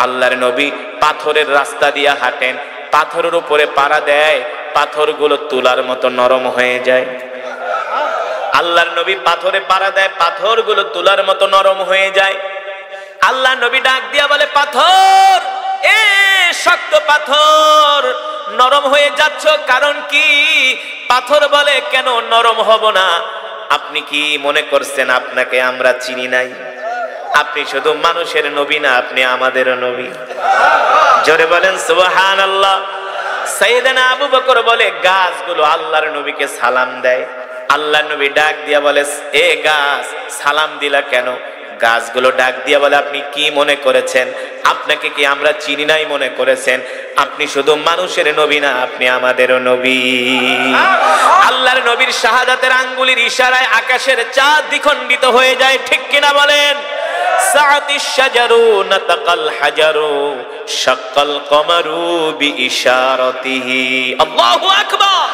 আল্লাহর নবী পাথরের রাস্তা দিয়ে হাঁটেন, পাথরের উপরে পাড়া দেয়, পাথরগুলো তুলার মতো নরম হয়ে যায়। আল্লাহর নবী পাথরে পাড়া দেয়, পাথরগুলো তুলার মতো নরম হয়ে যায়। আল্লাহর নবী ডাক দিয়া বলে, পাথর, এ শক্ত পাথর, নরম হয়ে যাচ্ছ কারণ কি? পাথর বলে, কেন নরম হব না? আপনি কি মনে করছেন আপনাকে আমরা চিনি নাই? আপনি শুধু মানুষের নবী না, আপনি আমাদেরও নবী। জোরে বলেন সুবহানাল্লাহ। সাইয়েদনা আবু বকর বলে, গাছগুলো আল্লাহর নবীকে সালাম দেয়। আল্লাহর নবী ডাক দিয়া বলে, এ গাছ, সালাম দিলা কেন? গাছগুলো ডাক দিয়া বলে, আপনি কি মনে করেছেন? আপনাকে কি আমরা চিনি নাই মনে করেছেন? আপনি শুধু মানুষের নবী না, আপনি আমাদেরও নবী। আল্লাহর নবীর শাহাদাতের আঙ্গুলের ইশারায় আকাশের চাঁদ দ্বিখণ্ডিত হয়ে যায়, ঠিক কিনা বলেন? সাআতিশ শাজারু নাতাকাল হাজারু শাক্কাল কমারু বিইশারাতিহি। আল্লাহু আকবার।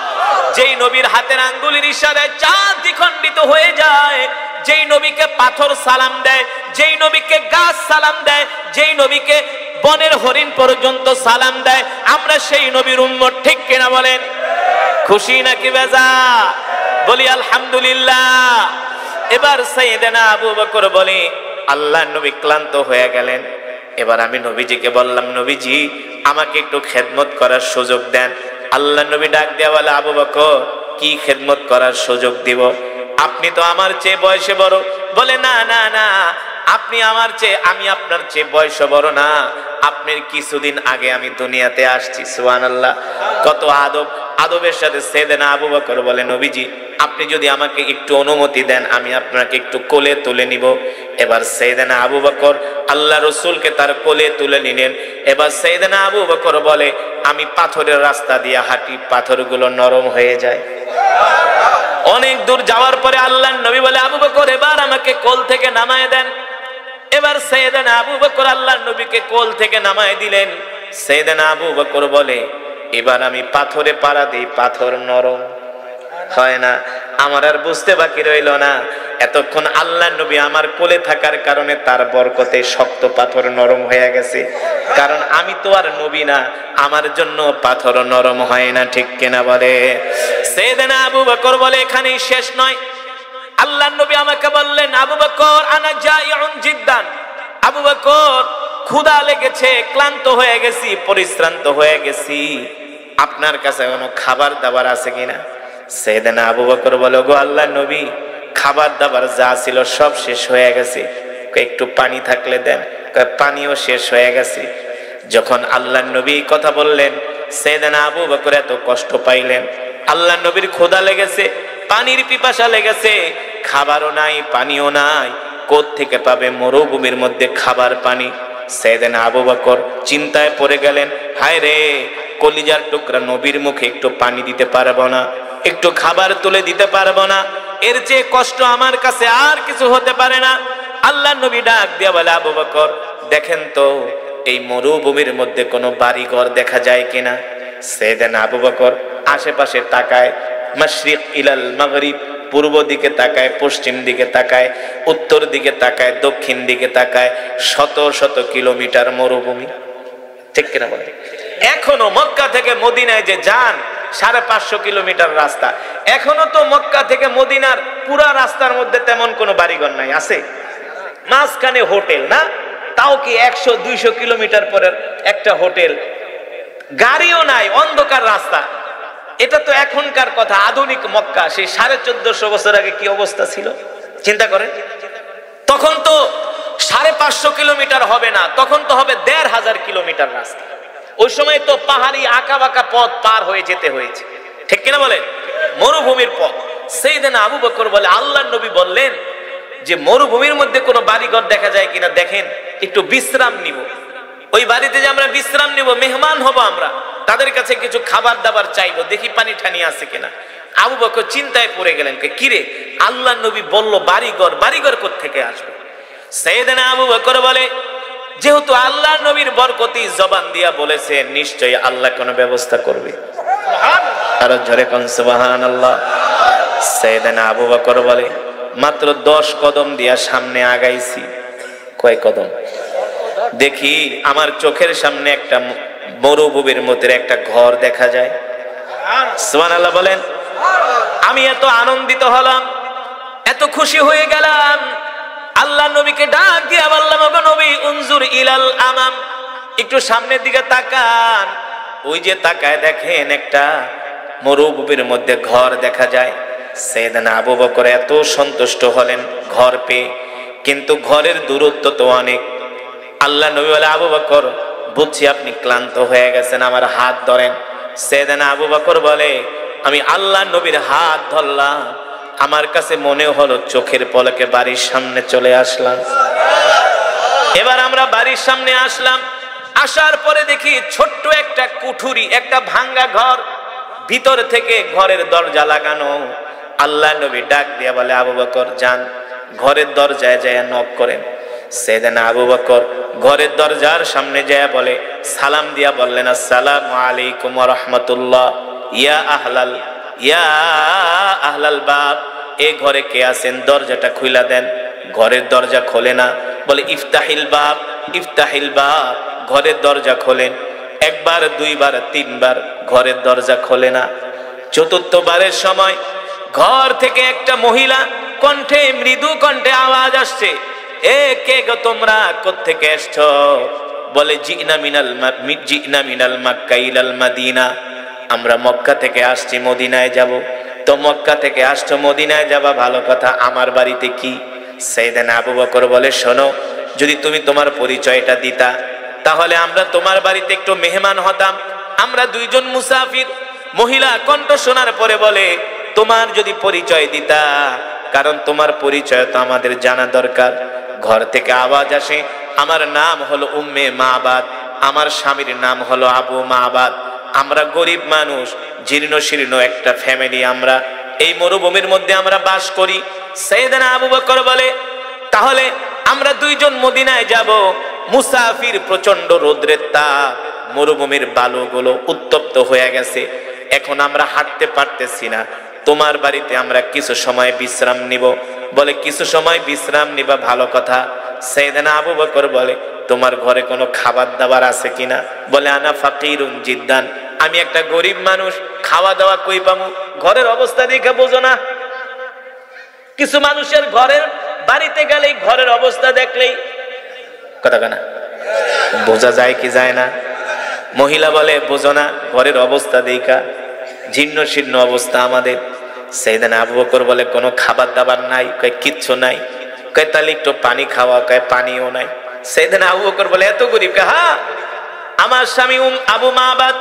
যেই নবীর হাতের আঙ্গুলের ইশারায় চাঁদ দ্বিখণ্ডিত হয়ে যায়, যেই নবীকে পাথর সালাম দেয়, যেই নবীকে গাছ সালাম দেয়, যেই নবীকে বনের হরিণ পর্যন্ত সালাম দেয়, আমরা সেই নবীর উম্মত, ঠিক কিনা বলেন? খুশি নাকি বেজা? বলি আলহামদুলিল্লাহ। এবার সাইয়েদনা আবু বকর বলে, আল্লাহর নবী ক্লান্ত হয়ে গেলেন। এবার আমি নবীজিকে বললাম, নবীজি আমাকে একটু খেদমত করার সুযোগ দেন। আল্লাহর নবী ডাক দেয়া বলে, আবু বকর, কি খেদমত করার সুযোগ দিব? আপনি তো আমার চেয়ে বয়সে বড়। বলে, না না না, আপনি আমার চেয়ে, আমি আপনার চেয়ে বয়সে বড় না, আপনার কিছুদিন আগে আমি দুনিয়াতে আসছি। সুবহানাল্লাহ। কত আদব, আদবের সাথে সাইয়েদনা আবু বকর বলে, নবীজি আপনি যদি আমাকে একটু অনুমতি দেন, আমি আপনাকে একটু কোলে তুলে নিব। এবার সাইয়েদনা আবু বকর আল্লাহ রসুলকে তার কোলে তুলে নিলেন। এবার সাইয়েদনা আবু বকর বলে, আমি পাথরের রাস্তা দিয়ে হাঁটি, পাথরগুলো নরম হয়ে যায়। অনেক দূর যাওয়ার পরে আল্লাহর নবী বলে, আবু বকর এবার আমাকে কোল থেকে নামায় দেন। এবার সাইয়েদনা আবু বকর আল্লাহর নবীকে কোল থেকে নামায় দিলেন। সাইয়েদনা আবু বকর বলে, এবার আমি পাথরে পাড়া দিই, পাথর নরম হয় না। আমার আর বুঝতে বাকি রইল না, এতক্ষণ আল্লাহর নবী আমার কোলে থাকার কারণে তার বরকতে শক্ত পাথর নরম হয়ে গেছে। কারণ আমি তো আর নবী না, আমার জন্য পাথর নরম হয় না, ঠিক কিনা বলে? সাইয়েদনা আবু বকর বলে, এখানেই শেষ নয়। আল্লাহর নবী আমাকে বললেন, আবু বকর আনা জাইউন জিদ্দান। আবু বকর, ক্ষুধা লেগেছে, ক্লান্ত হয়ে গেছি, পরিশ্রান্ত হয়ে গেছি, আপনার কাছে কোনো খাবার দাবার আছে কিনা? সাইয়েদনা আবু বকর বলে, গো আল্লাহর নবী, খাবার দাবার যা ছিল সব শেষ হয়ে গেছে, একটু পানি থাকলে দেন। পানিও শেষ হয়ে গেছে। যখন আল্লাহর নবী কথা বললেন, সাইয়েদনা আবু বকর এত কষ্ট পাইলেন। আল্লাহর নবীর ক্ষুধা লেগেছে, পানির পিপাসা লেগেছে, খাবারও নাই, পানিও নাই, কোথা থেকে পাবে? মরুভূমির মধ্যে খাবার পানি। সাইয়েদনা আবু বকর চিন্তায় পড়ে গেলেন, হায় রে, কলিজার টুকরা নবীর মুখে একটু পানি দিতে পারবো না, একটু খাবার তুলে দিতে পারবো না, এর চেয়ে কষ্ট আমার কাছে আর কিছু হতে পারে না। আল্লাহর নবী ডাক দিয়া বলে, আবু বকর দেখেন তো এই মরুভূমির মধ্যে কোনো বাড়ি ঘর দেখা যায় কিনা? সাইয়েদনা আবু বকর আশেপাশে তাকায়, মাশরিক ইলাল মাগরিব, পূর্ব দিকে তাকায়, পশ্চিম দিকে তাকায়, উত্তর দিকে তাকায়, দক্ষিণ দিকে তাকায়, শত শত কিলোমিটার মরুভূমি, ঠিক কিনা বলে? এখনো মক্কা থেকে মদিনায় যে যান 550 কিলোমিটার রাস্তা, এখনো তো মক্কা থেকে মদিনার পুরা রাস্তার মধ্যে তেমন কোনো বাড়িঘর নাই, আছে মাঝখানে হোটেল না, তাও কি 100-200 কিলোমিটার পরের একটা হোটেল, গাড়িও নাই, অন্ধকার রাস্তা। এটা তো এখনকার কথা, আধুনিক মক্কা। সেই 1450 বছর আগে কি অবস্থা ছিল চিন্তা করেন। তখন তো 550 কিলোমিটার হবে না, তখন তো হবে 1500 কিলোমিটার রাস্তা। ওই সময় তো পাহাড়ি আঁকা বাঁকা পথ পার হয়ে যেতে হয়েছে, ঠিক কিনা বলেন? মরুভূমির পথ। সাইয়েদনা আবু বকর বলে, আল্লাহর নবী বললেন যে মরুভূমির মধ্যে কোনো বাড়িঘর দেখা যায় কিনা দেখেন, একটু বিশ্রাম নিব, ওই বাড়িতে যে আমরা বিশ্রাম নিব, মেহমান হব আমরা, তাদের কাছে কিছু খাবার দাবার চাইবো, দেখি পানি ঠানি আছে কিনা। আবু বকর চিন্তায় পড়ে গেলেন, কিরে আল্লাহর নবী বলল বাড়িঘর, বাড়িঘর কোথা থেকে আসবে? সাইয়েদনা আবু বকর বলে, যেহেতু আল্লাহর নবীর বরকতি জবান দিয়া বলেছে, নিশ্চয়ই আল্লাহ কোনো ব্যবস্থা করবে। আরো জোরে কোন সুবহানাল্লাহ। সাইয়েদনা আবু বকর বলে, মাত্র 10 কদম দিয়া সামনে আগাইছি। কয় কদম? দেখি আমার চোখের সামনে একটা মরুভূমির মধ্যে একটা ঘর দেখা যায়। সুবহানাল্লাহ বলেন। আমি এত আনন্দিত হলাম, এত খুশি হয়ে গেলাম, আল্লাহ নবীকে ডাক দিয়ে বললাম, ওগো নবী, উনজুর ইলাল আমাম, একটু সামনের দিকে তাকান। ওই যে তাকায় দেখেন একটা মরুভূমির মধ্যে ঘর দেখা যায়। সাইয়েদনা আবু বকর এত সন্তুষ্ট হলেন ঘর পেয়ে, কিন্তু ঘরের দূরত্ব তো অনেক। আল্লাহ নবী বলে, আবু বকর, বুঝছি আপনি ক্লান্ত হয়ে গেছেন, আমার হাত ধরেন। সাইয়েদনা আবু বকর বলে, আমি আল্লাহ নবীর হাত ধরলাম, আমার কাছে মনে হলো চোখের পলকে বাড়ির সামনে চলে আসলাম। এবার আমরা বাড়ির সামনে আসলাম, আসার পরে দেখি ছোট্ট একটা কুঠুরি, একটা ভাঙ্গা ঘর, ভিতর থেকে ঘরের দরজা লাগানো। আল্লাহ নবী ডাক দিয়া বলে, আবু বকর যান, ঘরের দরজায় যায় নক করেন। সাইয়েদনা আবু বকর ঘরের দরজার সামনে যায় বলে, সালাম দিয়া বললেন, আসসালামু আলাইকুম ওয়া রাহমাতুল্লাহ, ইয়া আহলাল বাব, এ ঘরে কে আছেন, দরজাটা খুইলা দেন। ঘরের দরজা খোলে না, বলে ইফতাহিল বাব, ইফতাহিল বাব, ঘরের দরজা খোলেন। একবার, দুইবার, তিনবার ঘরের দরজা খোলে না। চতুর্থবারের সময় ঘর থেকে একটা মহিলা কণ্ঠে, মৃদু কণ্ঠে আওয়াজ আসছে, এ কে গো তোমরা, কোত্থেকে এসছো? বলে জিনা মিনাল মাক্কা ইলাল মাদিনা, আমরা মক্কা থেকে আসছি, মদিনায় যাব। তো মক্কা থেকে আসছো, মদিনায় যাবা, ভালো কথা, আমার বাড়িতে কি? সাইয়েদনা আবু বকর বলে, শোনো, যদি তুমি তোমার পরিচয়টা দিতা তাহলে আমরা তোমার বাড়িতে একটু মেহমান হতাম, আমরা দুইজন মুসাফির। মহিলা কণ্ঠ শোনার পরে বলে, তোমার যদি পরিচয় দিতা, কারণ তোমার পরিচয় তো আমাদের জানা দরকার। ঘর থেকে আওয়াজ আসে, আমার নাম হলো উম্মে মাবাদ, আমার স্বামীর নাম হলো আবু মাবাদ, আমরা গরিব মানুষ, জীর্ণ শীর্ণ একটা ফ্যামিলি, আমরা এই মরুভূমির মধ্যে আমরা বাস করি। সাইয়েদনা আবু বকর বলে, তাহলে আমরা দুইজন মদিনায় যাব, মুসাফির, প্রচন্ড রোদ্রের তাপ, মরুভূমির বালুগুলো উত্তপ্ত হয়ে গেছে, এখন আমরা হাঁটতে পারতেছি না, তোমার বাড়িতে আমরা কিছু সময় বিশ্রাম নিব। বলে, কিছু সময় বিশ্রাম নিবা, ভালো কথা। সাইয়েদনা আবু বকর বলে, তোমার ঘরে কোনো খাবার দাবার আছে কিনা? বলে, আনা ফাকিরুন জিদ্দান, আমি একটা গরিব মানুষ, খাওয়া দাওয়া কই পামু? ঘরের অবস্থা দেখে বোঝো না? কিছু মানুষের ঘরের বাড়িতে গেলেই, ঘরের অবস্থা দেখলেই কথা কানা বোঝা যায় কি যায় না? মহিলা বলে, বোঝো না, ঘরের অবস্থা দেখা জীর্ণ শীর্ণ অবস্থা আমাদের। সাইয়েদনা আবু বকর বলে, কোনো খাবার দাবার নাই? কয়, কিচ্ছু নাই। কয়, তাহলে একটু পানি খাওয়া? কয়, পানিও নাই। সাইয়েদনা আবু বকর বলে, এত গরিব? হ্যাঁ, আমার স্বামী আবু মাবাদ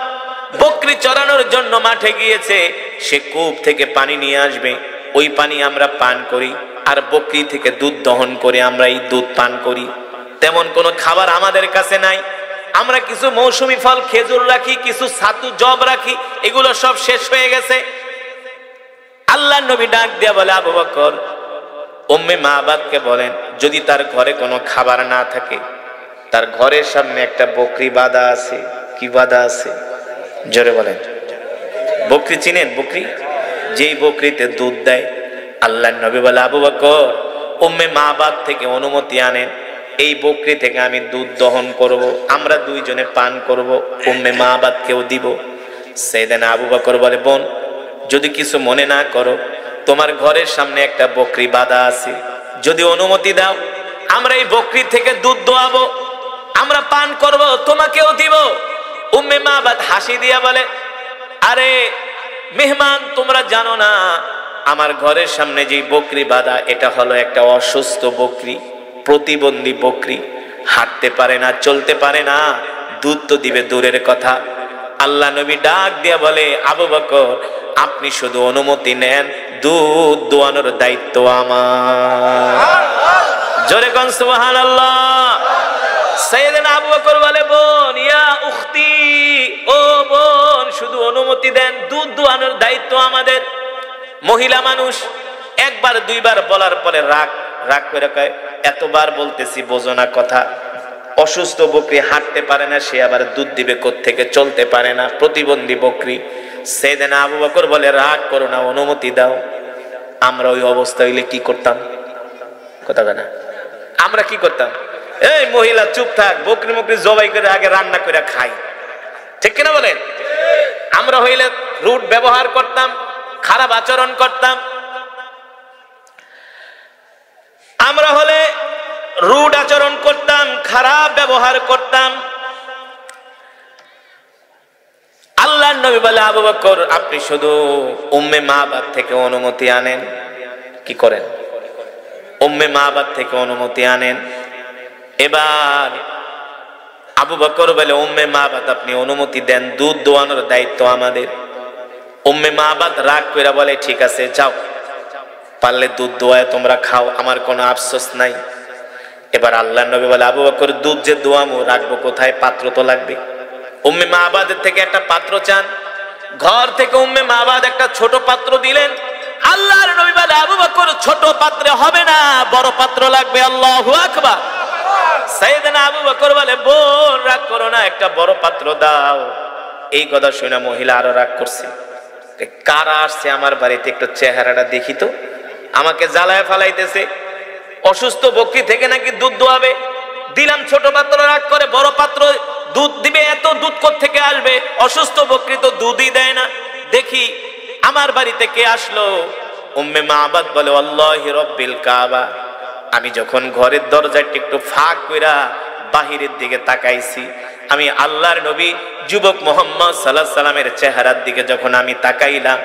বকরি চড়ানোর জন্য মাঠে গিয়েছে, সে কূপ থেকে পানি নিয়ে আসবে, ওই পানি আমরা পান করি, আর বকরি থেকে দুধ দহন করে আমরা এই দুধ পান করি। তেমন কোনো খাবার আমাদের কাছে নাই, আমরা কিছু মৌসুমী ফল, খেজুর রাখি, কিছু ছাতু জব রাখি, এগুলো সব শেষ হয়ে গেছে। আল্লাহ নবী ডাক দিয়া বলে, আবু বকর, উম্মে মাবাদকে বলেন, যদি তার ঘরে কোনো খাবার না থাকে, তার ঘরের সামনে একটা বকরি বাঁধা আছে। কি বাঁধা আছে? জোরে বলেন। বকরি চিনেন? বকরি, যেই বকরিতে দুধ দেয়। আল্লাহ নবী বলে, আবু বকর, উম্মে মাবাদ থেকে অনুমতি আনেন, এই বকরি থেকে আমি দুধ দহন করব, আমরা দুইজনে পান করব, উম্মে মাবাদকেও দিব। সাইয়েদনা আবু বকর বলে, বোন, যদি কিছু মনে না করো, তোমার ঘরের সামনে একটা বকরি বাঁধা আছে, যদি অনুমতি দাও, আমরা এই বকরি থেকে দুধ দোয়াবো, আমরা পান করব, তোমাকেও দিব। উম্মে মাবাদ হাসি দিয়া বলে, আরে মেহমান, তোমরা জানো না, আমার ঘরের সামনে যে বকরি বাঁধা, এটা হলো একটা অসুস্থ বকরি, প্রতিবন্ধী বকরি, হাঁটতে পারে না, চলতে পারে না, দুধ তো দিবে দূরের কথা। আল্লাহ নবী ডাক দিয়া বলে, আবু বকর, আপনি শুধু অনুমতি নেন, দুধ দোয়ানোর দায়িত্ব আমার। জোরে কোন সুবহানাল্লাহ। সাইয়েদনা আবু বকর বলে, বোন, ইয়া উখতি, ও বোন, শুধু অনুমতি দেন, দুধ দোয়ানোর দায়িত্ব আমাদের। মহিলা মানুষ, একবার দুইবার বলার পরে রাগ করে কয়, এতবার বলতেছি বোঝো না কথা? অসুস্থ বকরি, হাঁটতে পারে না, সে আবার দুধ দিবে কোত্থেকে, চলতে পারে না, প্রতিবন্ধী বকরি। সাইয়েদনা আবু বকর বলে, রাগ করো না, অনুমতি দাও। আমরা ওই অবস্থা হইলে কি করতাম? কথা না, আমরা কি করতাম? এই মহিলা চুপ থাক, বকরি মকরি জবাই করে আগে রান্না করে খাই, ঠিক কিনা বলেন? আমরা হইলে রুট ব্যবহার করতাম, খারাপ আচরণ করতাম। আমরা হলে রুট আচরণ করতাম, খারাপ ব্যবহার করতাম। আল্লাহর নবী বলে, আবু বকর আপনি শুধু উম্মে মাবাদ থেকে অনুমতি আনেন। কি করেন? উম্মে মাবাদ থেকে অনুমতি আনেন। এবার আবু বকর বলে, উম্মে মাবাদ আপনি অনুমতি দেন, দুধ দোয়ানোর দায়িত্ব আমাদের। উম্মে মাবাদ রাগ করে বলে, ঠিক আছে যাও, পারলে দুধ দোয়ায় তোমরা খাও, আমার কোনো আফসোস নাই। এবার আল্লাহর নবী বলে, আবু বকর দুধ যে দোয়ামো রাখবো কোথায়? পাত্র তো লাগবে। উম্মে মাবাদের থেকে একটা পাত্র চান, ঘর থেকে উম্মে মাবাদ একটা ছোট পাত্র দিলেন। আল্লাহর নবী বলে, আবু বকর ছোট পাত্রে হবে না, বড় পাত্র লাগবে। আল্লাহু আকবার। সাইয়েদনা আবু বকর বলে, বোন রাগ করো না, একটা বড় পাত্র দাও। এই কথা শুনে মহিলা আরো রাগ করছে, কারা আসছে আমার বাড়িতে, একটু চেহারাটা দেখি তো, আমাকে জ্বালায় ফালাইতেছে। অসুস্থ বকরি থেকে নাকি দুধ দোয়াবে, দিলাম ছোট পাত্র, রাগ করে বড় পাত্র দুধ দিবে। এত দুধ কোত্থেকে আসবে? অসুস্থ বকরি তো দুধই দেয় না। দেখি আমার বাড়িতে কে আসলো। উম্মে মাবাদ বলে, আল্লাহি রব্বিল কাবা, আমি যখন ঘরের দরজাটা একটু ফাঁক কইরা বাহিরের দিকে তাকাইছি, আমি আল্লাহর নবী যুবক মুহাম্মদ সাল্লাল্লাহু আলাইহি সাল্লামের চেহারার দিকে যখন আমি তাকাইলাম,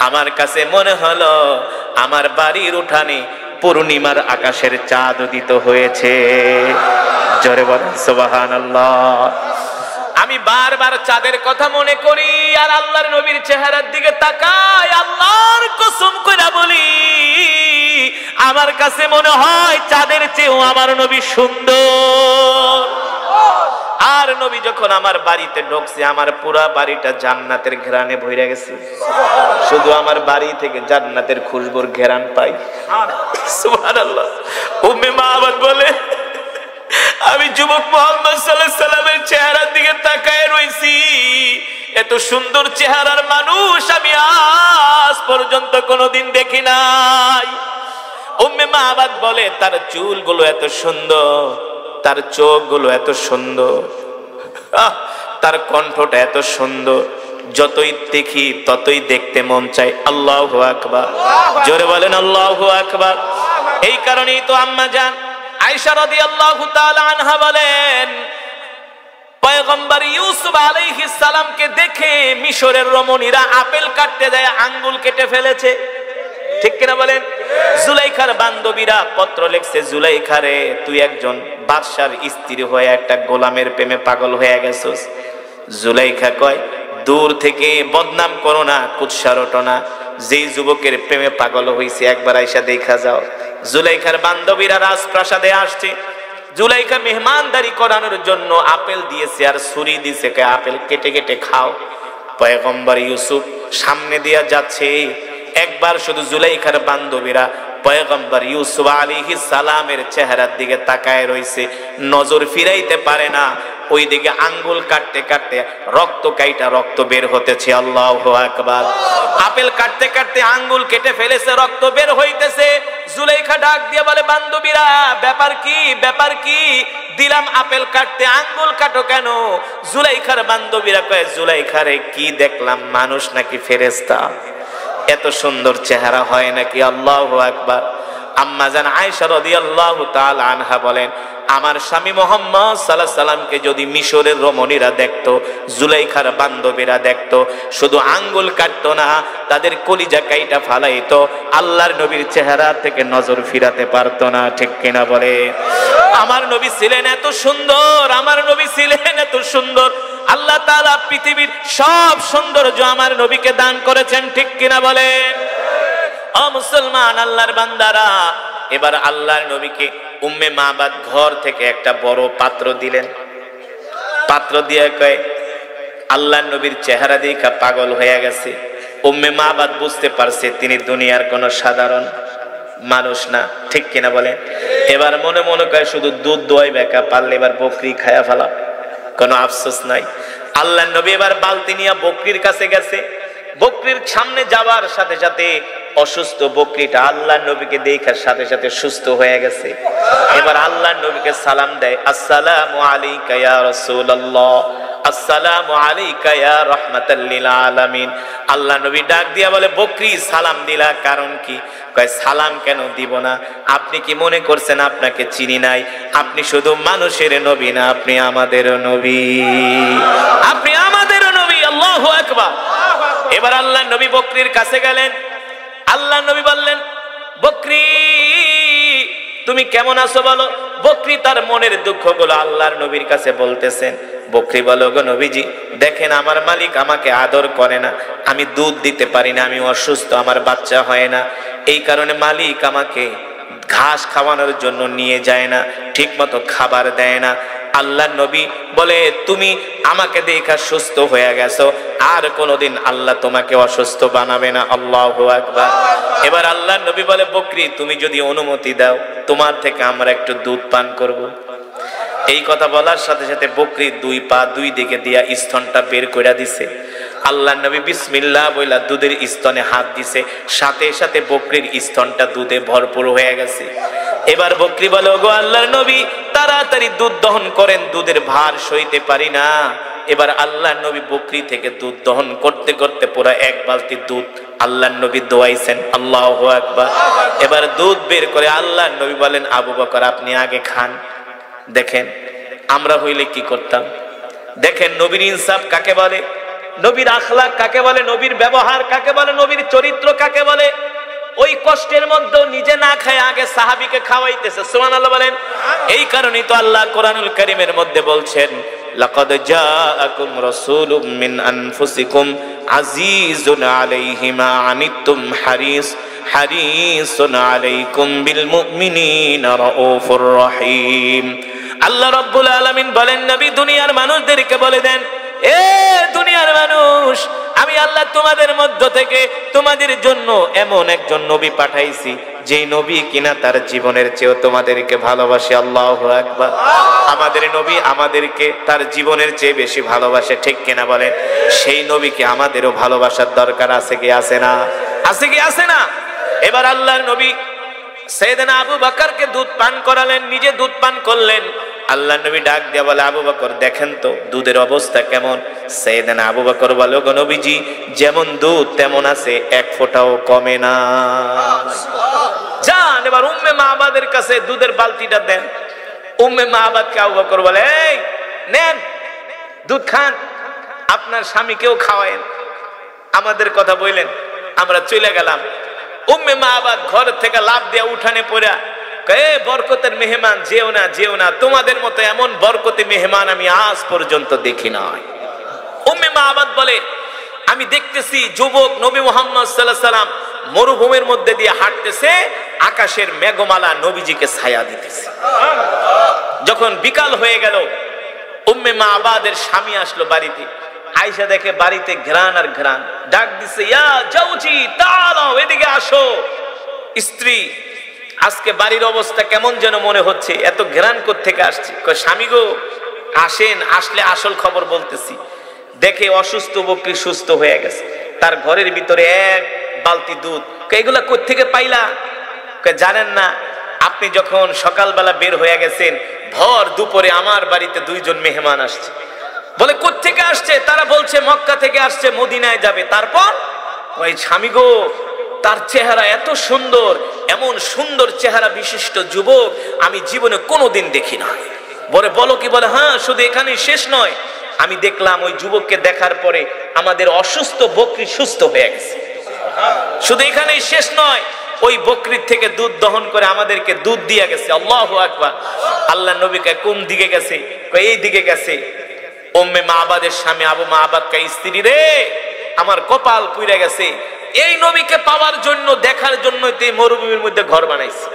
আমার কাছে মনে হলো আমার বাড়ির উঠানে পূর্ণিমার আকাশের চাঁদ উদিত হয়েছে। জোরে বলেন সুবহানাল্লাহ। আমি বারবার চাঁদের কথা মনে করি আর আল্লাহর নবীর চেহারার দিকে তাকাই, আল্লাহর কসম কইরা বলি আমার কাছে মনে হয় চাঁদের চেয়েও আমার নবী সুন্দর। আর নবী যখন আমার বাড়িতে ঢুকছে, আমার পুরা বাড়িটা জান্নাতের ঘ্রাণে ভরে গেছে। শুধু আমার বাড়ি থেকে জান্নাতের খুশবুর ঘ্রাণ পাই। সুবহানাল্লাহ। উম্মে মাবাদ বলে, আমি যুবক মুহাম্মদ সাল্লাল্লাহু আলাইহি সাল্লামের চেহারার দিকে তাকায় রইছি, এত সুন্দর চেহারার মানুষ আমি আজ পর্যন্ত কোনোদিন দেখি নাই। উম্মে মাবাদ বলে, তার চুলগুলো এত সুন্দর, তার চোখগুলো এত সুন্দর, তার কণ্ঠটা এত সুন্দর, যতই দেখি ততই দেখতে মন চায়। আল্লাহু আকবার। জোরে বলেন আল্লাহু আকবার। এই কারণেই তো আম্মা জান আয়েশা রাদিয়াল্লাহু তাআলা আনহা বলেন, পয়গম্বর ইউসুফ আলাইহিস সালামকে দেখে মিশরের রমণীরা আপেল কাটতে যায়, আঙ্গুল কেটে ফেলেছে, ঠিক কিনা বলেন? জুলাইখার বান্ধবীরা পত্র লিখছে, জুলাইখা রে, তুই একজন বাদশার স্ত্রী হয়ে একটা গোলামের প্রেমে পাগল হয়ে গেছিস। জুলাইখা কয়, দূর থেকে বদনাম করো না, কুৎসা রটো না, যেই যুবকের প্রেমে পাগল হইছে একবার আইসা দেখা যাও। জুলাইখার বান্ধবীরা রাজপ্রাসাদে আসছে, জুলাইখা মেহমানদারি করানোর জন্য আপেল দিয়েছে আর ছুরি দিয়েছে, আপেল কেটে কেটে খাও। পয়গম্বর ইউসুফ সামনে দিয়া যাচ্ছে, একবার শুধু জুলাইখার বান্ধবীরা পয়গম্বর ইউসুফ আলাইহিস সালামের চেহারার দিকে তাকায় রইছে, নজর ফিরাইতে পারে না। ওই দিকে আঙ্গুল কাটতে কাটতে রক্ত কাইটা রক্ত বের হতেছে। আল্লাহু আকবার। আপেল কাটতে কাটতে আঙ্গুল কেটে ফেলেছে, রক্ত বের হইতেছে। জুলাইখা ডাক দিয়ে বলে, বান্ধবীরা ব্যাপার কি, ব্যাপার কি? দিলাম আপেল কাটতে, আঙ্গুল কাটো কেন? জুলাইখার বান্ধবীরা কয়, জুলাইখা রে, কি দেখলাম, মানুষ নাকি ফেরেশতা? এত সুন্দর চেহারা হয় নাকি? আল্লাহু আকবার। আম্মা জান আয়েশা রাদিয়াল্লাহু তাআলা আনহা বলেন, আমার স্বামী মুহাম্মদ সাল্লাল্লাহু আলাইহি সাল্লামকে যদি মিশরের রমণীরা দেখতো, জুলাইখার বান্ধবীরা দেখতো, শুধু আঙ্গুল কাটতো না, তাদের কলিজা কাইটা ফালাইতো, আল্লাহর নবীর চেহারা থেকে নজর ফিরাতে পারতো না, ঠিক কিনা বলে? আমার নবী ছিলেন এত সুন্দর, আমার নবী ছিলেন এত সুন্দর। আল্লাহ তাআলা পৃথিবীর সব সৌন্দর্য আমার নবীকে দান করেছেন, ঠিক কিনা বলেন? ও মুসলমান, আল্লাহর বান্দারা, এবার আল্লাহর নবীকে উম্মে মাবাদ ঘর থেকে একটা বড় পাত্র দিলেন। পাত্র দিয়ে কয়, আল্লাহর নবীর চেহারা দেখা পাগল হয়ে গেছে। উম্মে মাবাদ বুঝতে পারছে তিনি দুনিয়ার কোন সাধারণ মানুষ না, ঠিক কিনা বলে? এবার মনে মনে কয়, শুধু দুধ দোয়াই বেকা, পারলে এবার বকরি খায়া ফেলা, কোনো আফসোস নাই। আল্লাহর নবী এবার বালতি নিয়ে বকরির কাছে গেছে। বকরির সামনে যাওয়ার সাথে সাথে অসুস্থ বকরিটা আল্লাহ নবীকে দেখার সাথে সাথে সুস্থ হয়ে গেছে। এবার আল্লাহ নবীকে সালাম দেয়, আসসালামু আলাইকা ইয়া রাসূলুল্লাহ, আসসালামু আলাইকা ইয়া রাহমাতাল লিল আলামিন। আল্লাহ নবী ডাক দিয়া বলে, বকরি সালাম দিলা কারণ কি? কয় সালাম কেন দিব না? আপনি কি মনে করছেন আপনাকে চিনি নাই? আপনি শুধু মানুষের নবী না, আপনি আমাদেরও নবী, আপনি আমাদেরও নবী। আল্লাহু আকবার। এবার আল্লাহ নবী বকরির কাছে গেলেন। আল্লাহ নবী বললেন, বকরি তুমি কেমন আছো বলো। বকরি তার মনের দুঃখগুলো আল্লাহর নবীর কাছে বলতেছেন। বকরি বলো, গো নবীজি দেখেন আমার মালিক আমাকে আদর করে না, আমি দুধ দিতে পারি না, আমি অসুস্থ, আমার বাচ্চা হয় না, এই কারণে মালিক আমাকে ঘাস খাওয়ানোর জন্য নিয়ে যায় না, ঠিক মতো খাবার দেয় না। আল্লাহ নবী বলে, তুমি আমাকে দেখা সুস্থ হয়ে গেছো, আর কোনোদিন আল্লাহ তোমাকে অসুস্থ বানাবে না। আল্লাহু আকবার। এবার আল্লাহ নবী বলে, বকরি তুমি যদি অনুমতি দাও তোমার থেকে আমরা একটু দুধ পান করব। এই কথা বলার সাথে সাথে বকরি দুই পা দুই দিকে দিয়া স্তনটা বের করে দিছে। আল্লাহ নবী বিসমিল্লাহ বইলা দুধের স্তনে হাত দিছে, সাথে সাথে বকরির স্তনটা দুধে ভরপুর হয়ে গেছে। এবার বকরি বলে, ওগো আল্লাহর নবী তাড়াতাড়ি দুধ দহন করেন, দুধের ভার সইতে পারি না। এবার আল্লাহ নবী বকরি থেকে দুধ দহন করতে করতে পুরো এক বালতি দুধ আল্লাহ নবী দোয়াইছেন। আল্লাহু আকবার। এবার দুধ বের করে আল্লাহ নবী বলেন, আবু বকর আপনি আগে খান। দেখেন আমরা হইলে কি করতাম। দেখেন নবীর ইনসাফ কাকে বলে, নবীর আখলাক কাকে বলে, নবীর ব্যবহার কাকে বলে, নবীর চরিত্র কাকে বলে। ওই কষ্টের মধ্যে নিজে না খায় আগে সাহাবীকে খাওয়াইতেছে। সুবহানাল্লাহ বলেন। এই কারণেই তো আল্লাহ কোরআনুল কারীমের মধ্যে বলছেন, লাকাদ জাআকুম রাসূলুম মিন আনফুসিকুম আজিজুন আলাইহি মা আনিতুম হারিসুন আলাইকুম বিল মুমিনিনা রাউফুর রহিম। আল্লাহ রাব্বুল আলামিন বলেন, নবী দুনিয়ার মানুষদেরকে বলে দেন, এ দুনিয়ার মানুষ আমি আল্লাহ তোমাদের মধ্য থেকে তোমাদের জন্য এমন একজন নবী পাঠাইছি যেই নবী কিনা তার জীবনের চেয়েও তোমাদেরকে ভালোবাসে। আল্লাহু আকবার। আমাদের নবী আমাদেরকে তার জীবনের চেয়ে বেশি ভালোবাসে, ঠিক কিনা বলেন? সেই নবীকে আমাদেরও ভালোবাসার দরকার আছে কি আছে না? আছে কি আছে না? এবার আল্লাহর নবী সাইয়েদনা আবু বকরকে দুধ পান করালেন, নিজে দুধ পান করলেন। আল্লাহ নবী ডাক দিয়া বলে, আবু বকর দেখেন তো দুধের অবস্থা কেমন। সাইয়েদনা আবু বকর বলে, গো নবীজি যেমন দুধ তেমন আছে, এক ফোঁটাও কমে না। যান এবার উম্মে মাবাদের কাছে দুধের বালতিটা দেন। উম্মে মাবাদকে আবু বকর বলে, এই নেন দুধ খান, আপনার স্বামীকেও খাওয়ায়েন, আমাদের কথা বললেন, আমরা চলে গেলাম। উম্মে মাবাদ ঘর থেকে লাফ দিয়া উঠানে পড়া, বরকতের মেহমান যেও না যেও না, তোমাদের মতো এমন বরকতে মেহমান আমি আজ পর্যন্ত দেখি নাই। উম্মে মাবাদ বলে, আমি দেখতেছি যুবক নবী মুহাম্মদ সাল্লাল্লাহু আলাইহি সাল্লাম মরুভূমির মধ্যে দিয়ে হাঁটতেছে, আকাশের মেঘমালা নবীজিকে ছায়া দিতেছে। যখন বিকাল হয়ে গেল, উম্মে মাবাদের স্বামী আসলো বাড়িতে। আয়েশা দেখে বাড়িতে ঘ্রাণ আর ঘ্রাণ, ডাক দিছে, ইয়া জাউজি তাআলাও, এদিকে আসো। স্ত্রী, আজকে বাড়ির অবস্থা কেমন যেন মনে হচ্ছে, এত ঘ্রাণ কোত্থেকে আসছে? কয় স্বামী গো আসেন, আসলে আসল খবর বলতেছি। দেখে অসুস্থ বকরি সুস্থ হয়ে গেছে, তার ঘরের ভিতরে এক বালতি দুধ। এগুলা কোত্থেকে পাইলা? জানেন না, আপনি যখন সকালবেলা বের হয়ে গেছেন, ভর দুপুরে আমার বাড়িতে দুইজন মেহমান আসছে। বলে কোত্থেকে আসছে? তারা বলছে মক্কা থেকে আসছে, মদিনায় যাবে। তারপর ওই স্বামী গো তার চেহারা এত সুন্দর, এমন সুন্দর চেহারা বিশিষ্ট যুবক আমি জীবনে কোনোদিন দেখি না। বলে বলো কি? বলে হ্যাঁ, শুধু এখানেই শেষ নয়, আমি দেখলাম ওই যুবককে দেখার পরে আমাদের অসুস্থ বকরি সুস্থ হয়ে গেছে। শুধু এখানেই শেষ নয়, ওই বকরির থেকে দুধ দহন করে আমাদেরকে দুধ দিয়ে গেছে। আল্লাহু আকবার। আল্লাহ নবীকে কোন দিকে গেছে? এই দিকে গেছে। উম্মে মাবাদের স্বামী আবু মাবাদ কে, স্ত্রী রে আমার কপাল পুড়ে গেছে, এই নবীকে পাওয়ার জন্য দেখার জন্য এই মরুভূমির মধ্যে ঘর বানাইছে।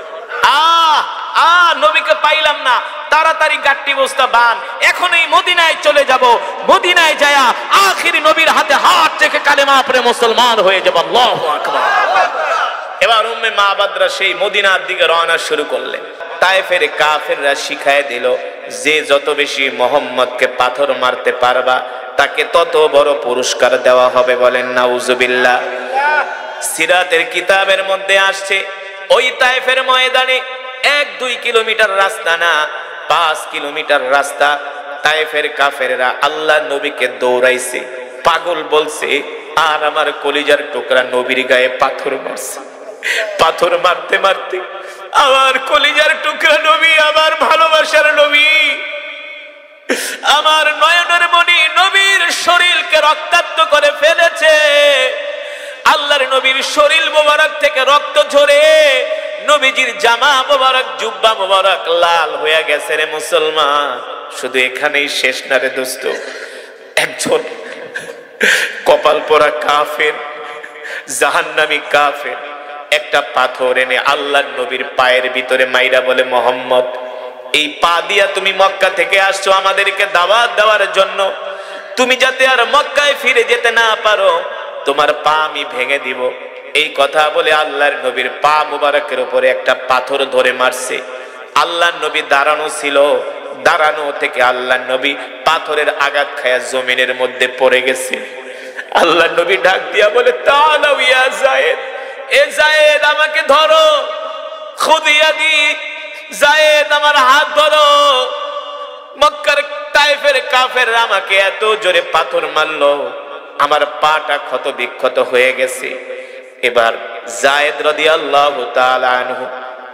নবীকে পাইলাম না, তাড়াতাড়ি গাট্টি বস্তা বান, এখনই মদিনায় চলে যাব। মদিনায় যায়া আখির নবীর হাতে হাত রেখে কালেমা পড়ে মুসলমান হয়ে যাব। আল্লাহু আকবার। এবার উম্মে মাবাদরা সেই মদিনার দিকে রওনা শুরু করলেন। তায়েফের কাফেররা শিখায় দিল, যে যত বেশি মুহাম্মদকে পাথর মারতে পারবা তাকে তত বড় পুরস্কার দেওয়া হবে। বলেন নাউজুবিল্লাহ। সিরাতের কিতাবের মধ্যে আসছে ওই তায়েফের ময়দানে 1-2 কিলোমিটার রাস্তা না, 5 কিলোমিটার রাস্তা। তায়েফের কাফেররা আল্লাহ নবীকে দৌড়াইছে, পাগল বলছে, আর আমার কলিজার টুকরা নবীর গায়ে পাথর মারছে। পাথর মারতে মারতে আমার কলিজার টুকরা নবী, আমার ভালোবাসার নবী, আমার নয়নের মণি নবীর শরীরকে রক্তাক্ত করে ফেলেছে। আল্লাহর নবীর শরীর মোবারক থেকে রক্ত ঝরে নবীজির জামা মোবারক, জুব্বা মোবারক লাল হয়ে গেছে রে মুসলমান। শুধু এখানেই শেষ না রে দোস্ত, একজন কপাল পোড়া কাফের, জাহান্নামী কাফের একটা পাথর এনে আল্লাহর নবীর পায়ের ভিতরে মাইরা বলে, মোহাম্মদ, এই পা দিয়া তুমি মক্কা থেকে আসছো আমাদেরকে দাওয়াত দেওয়ার জন্য, তুমি যাতে আর মক্কায় ফিরে যেতে না পারো, তোমার পা আমি ভেঙে দিব। এই কথা বলে আল্লাহর নবীর পা মুবারকের উপরে একটা পাথর ধরে মারছে। আল্লাহর নবী দাঁড়ানো ছিল, দাঁড়ানো থেকে আল্লাহর নবী পাথরের আঘাত খায়া জমিনের মধ্যে পড়ে গেছে। আল্লাহর নবী ডাক দিয়া বলে, তাআলাউ ইয়া যায়েদ, এ যায়েদ আমাকে ধরো, খুদিয়াদি, যায়েদ আমার হাত ধরো। মক্কার তায়েফের কাফেররা আমাকে এত জোরে পাথর মারলো, আমার পাটা ক্ষত বিক্ষত হয়ে গেছে। এবার যায়েদ রাদিয়াল্লাহু তাআলা আনহু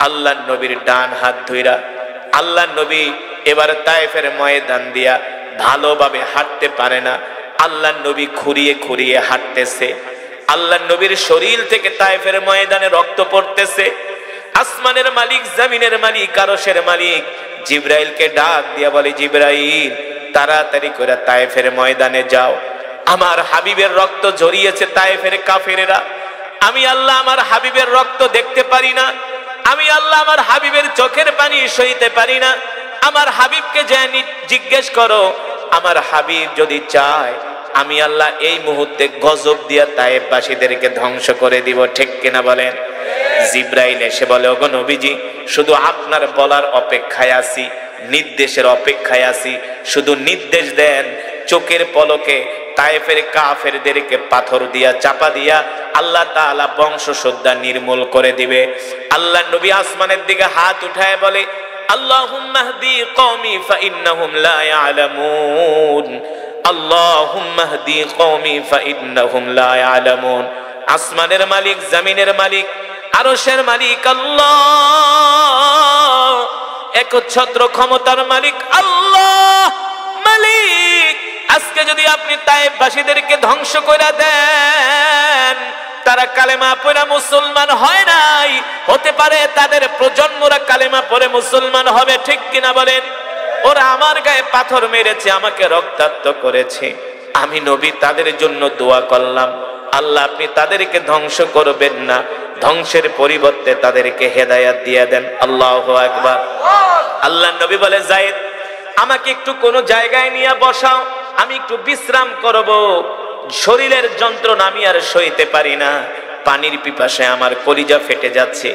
আল্লাহর নবীর ডান হাত ধইরা, আল্লাহর নবী এবার তায়েফের ময়দান দিয়া ভালোভাবে হাঁটতে পারে না, আল্লাহর নবী খুঁড়িয়ে খুঁড়িয়ে হাঁটতেছে। আল্লাহর নবীর শরীর থেকে তায়েফের ময়দানে রক্ত পড়তেছে। আসমানের মালিক, জমিনের মালিক, আরশের মালিক জিবরাইলকে ডাক দিয়া বলে, জিবরাইল তাড়াতাড়ি করে তায়েফের ময়দানে যাও, আমার হাবিবের রক্ত ঝরিয়েছে তায়েফের কাফেরেরা। আমি আল্লাহ আমার হাবিবের রক্ত দেখতে পারি না, আমি আল্লাহ আমার হাবিবের চোখের পানি সইতে পারি না। আমার হাবিবকে যে জিজ্ঞেস করো, আমার হাবিব যদি চায় আমি আল্লাহ এই মুহূর্তে গজব দিয়া তায়েফবাসীদেরকে ধ্বংস করে দিব। ঠিক কিনা বলেন? জিবরাইল এসে বলে, ওগো নবীজি, শুধু আপনার বলার অপেক্ষায় আছি, নির্দেশের অপেক্ষায় আছি, শুধু নির্দেশ দেন, চোখের পলকে তায়েফের কাফেরদেরকে পাথর দিয়া চাপা দিয়া আল্লাহ তাআলা বংশশ্রদ্ধা নির্মূল করে দিবে। আল্লাহ নবী আসমানের দিকে হাত উঠায় বলে, আল্লাহুম্মা হদি কওমি ফাইন্নাহুম লা ইয়ালামুন, আল্লাহুম্মা হদি কওমি ফাইন্নাহুম লা ইয়ালামুন। আসমানের মালিক, জমিনের মালিক, আরশের মালিক আল্লাহ, একচ্ছত্র ক্ষমতার মালিক আল্লাহ মালিক। আজকে যদি আপনি তায়েফবাসীদেরকে ধ্বংস করে দেন, তারা কালেমা পড়ে মুসলমান হয় নাই, হতে পারে তাদের প্রজন্মরা কালেমা পড়ে মুসলমান হবে। ঠিক কিনা বলেন? ওরা আমার গায়ে পাথর মেরেছে, আমাকে রক্তাক্ত করেছে, আমি নবী তাদের জন্য দোয়া করলাম, আল্লাহ আপনি তাদেরকে ধ্বংস করবেন না, ধ্বংসের পরিবর্তে তাদেরকে হেদায়েত দিয়ে দেন। আল্লাহু আকবার। আল্লাহ নবী বলে, যায়েদ আমাকে একটু কোন জায়গায় নিয়ে বসাও, আমি একটু বিশ্রাম করব, শরীরের যন্ত্রণা আমি আর সইতে পারি না, পানির পিপাসায় আমার কলিজা ফেটে যাচ্ছে।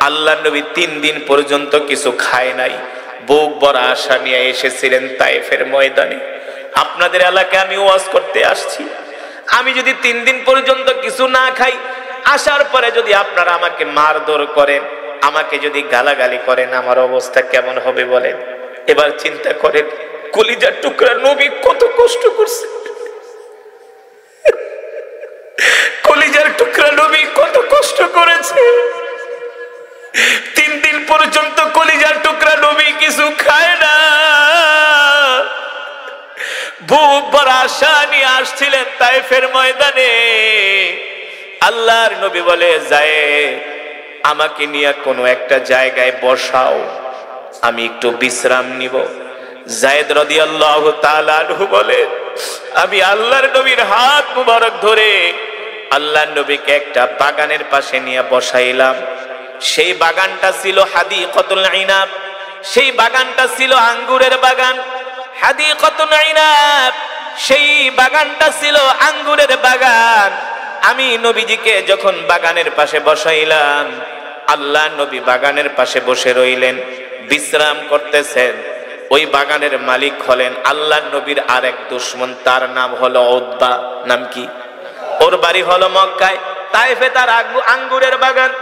আল্লাহ নবী 3 দিন পর্যন্ত কিছু খায় নাই, বুক ভরা আশা নিয়ে এসেছিলেন তায়েফের ময়দানে। আপনাদের এলাকায় আমি ওয়াজ করতে আসছি, আমি যদি 3 দিন পর্যন্ত কিছু না খাই, আসার পরে যদি আপনারা আমাকে মারধর করেন, আমাকে যদি গালাগালি করেন, আমার অবস্থা কেমন হবে বলেন? এবার চিন্তা করেন, কলিজার টুকরা নবী কত কষ্ট করছে, কলিজার টুকরা নবী কত কষ্ট করেছে। 3 দিন পর্যন্ত কলিজার টুকরা নবী কিছু খায় না, বুক ভরা আশা নিয়ে আসছিলেন তায়েফের ময়দানে। আল্লাহর নবী বলে, যায়েদ আমাকে নিয়ে কোনো একটা জায়গায় বসাও, আমি একটু বিশ্রাম নিব। যায়েদ রাদিয়াল্লাহু তাআলা আনহু বলে, আমি আল্লাহর নবীর হাত মুবারক ধরে আল্লাহর নবীকে একটা বাগানের পাশে নিয়ে বসাইলাম। সেই বাগানটা ছিল হাদিকাতুল ইনাব, সেই বাগানটা ছিল আঙ্গুরের বাগান। হাদিকাতুল ইনাব, সেই বাগানটা ছিল আঙ্গুরের বাগান। আমি নবীজিকে যখন বাগানের পাশে বসাইলাম, আল্লাহ নবী বাগানের পাশে বসে রইলেন, বিশ্রাম করতেছেন। ওই বাগানের মালিক হলেন আল্লাহ নবীর আরেক দুশমন, তার নাম হলো উতবা। নাম কি? ওর বাড়ি হলো মক্কায়। তায়েফে তার আঙ্গুরের বাগান।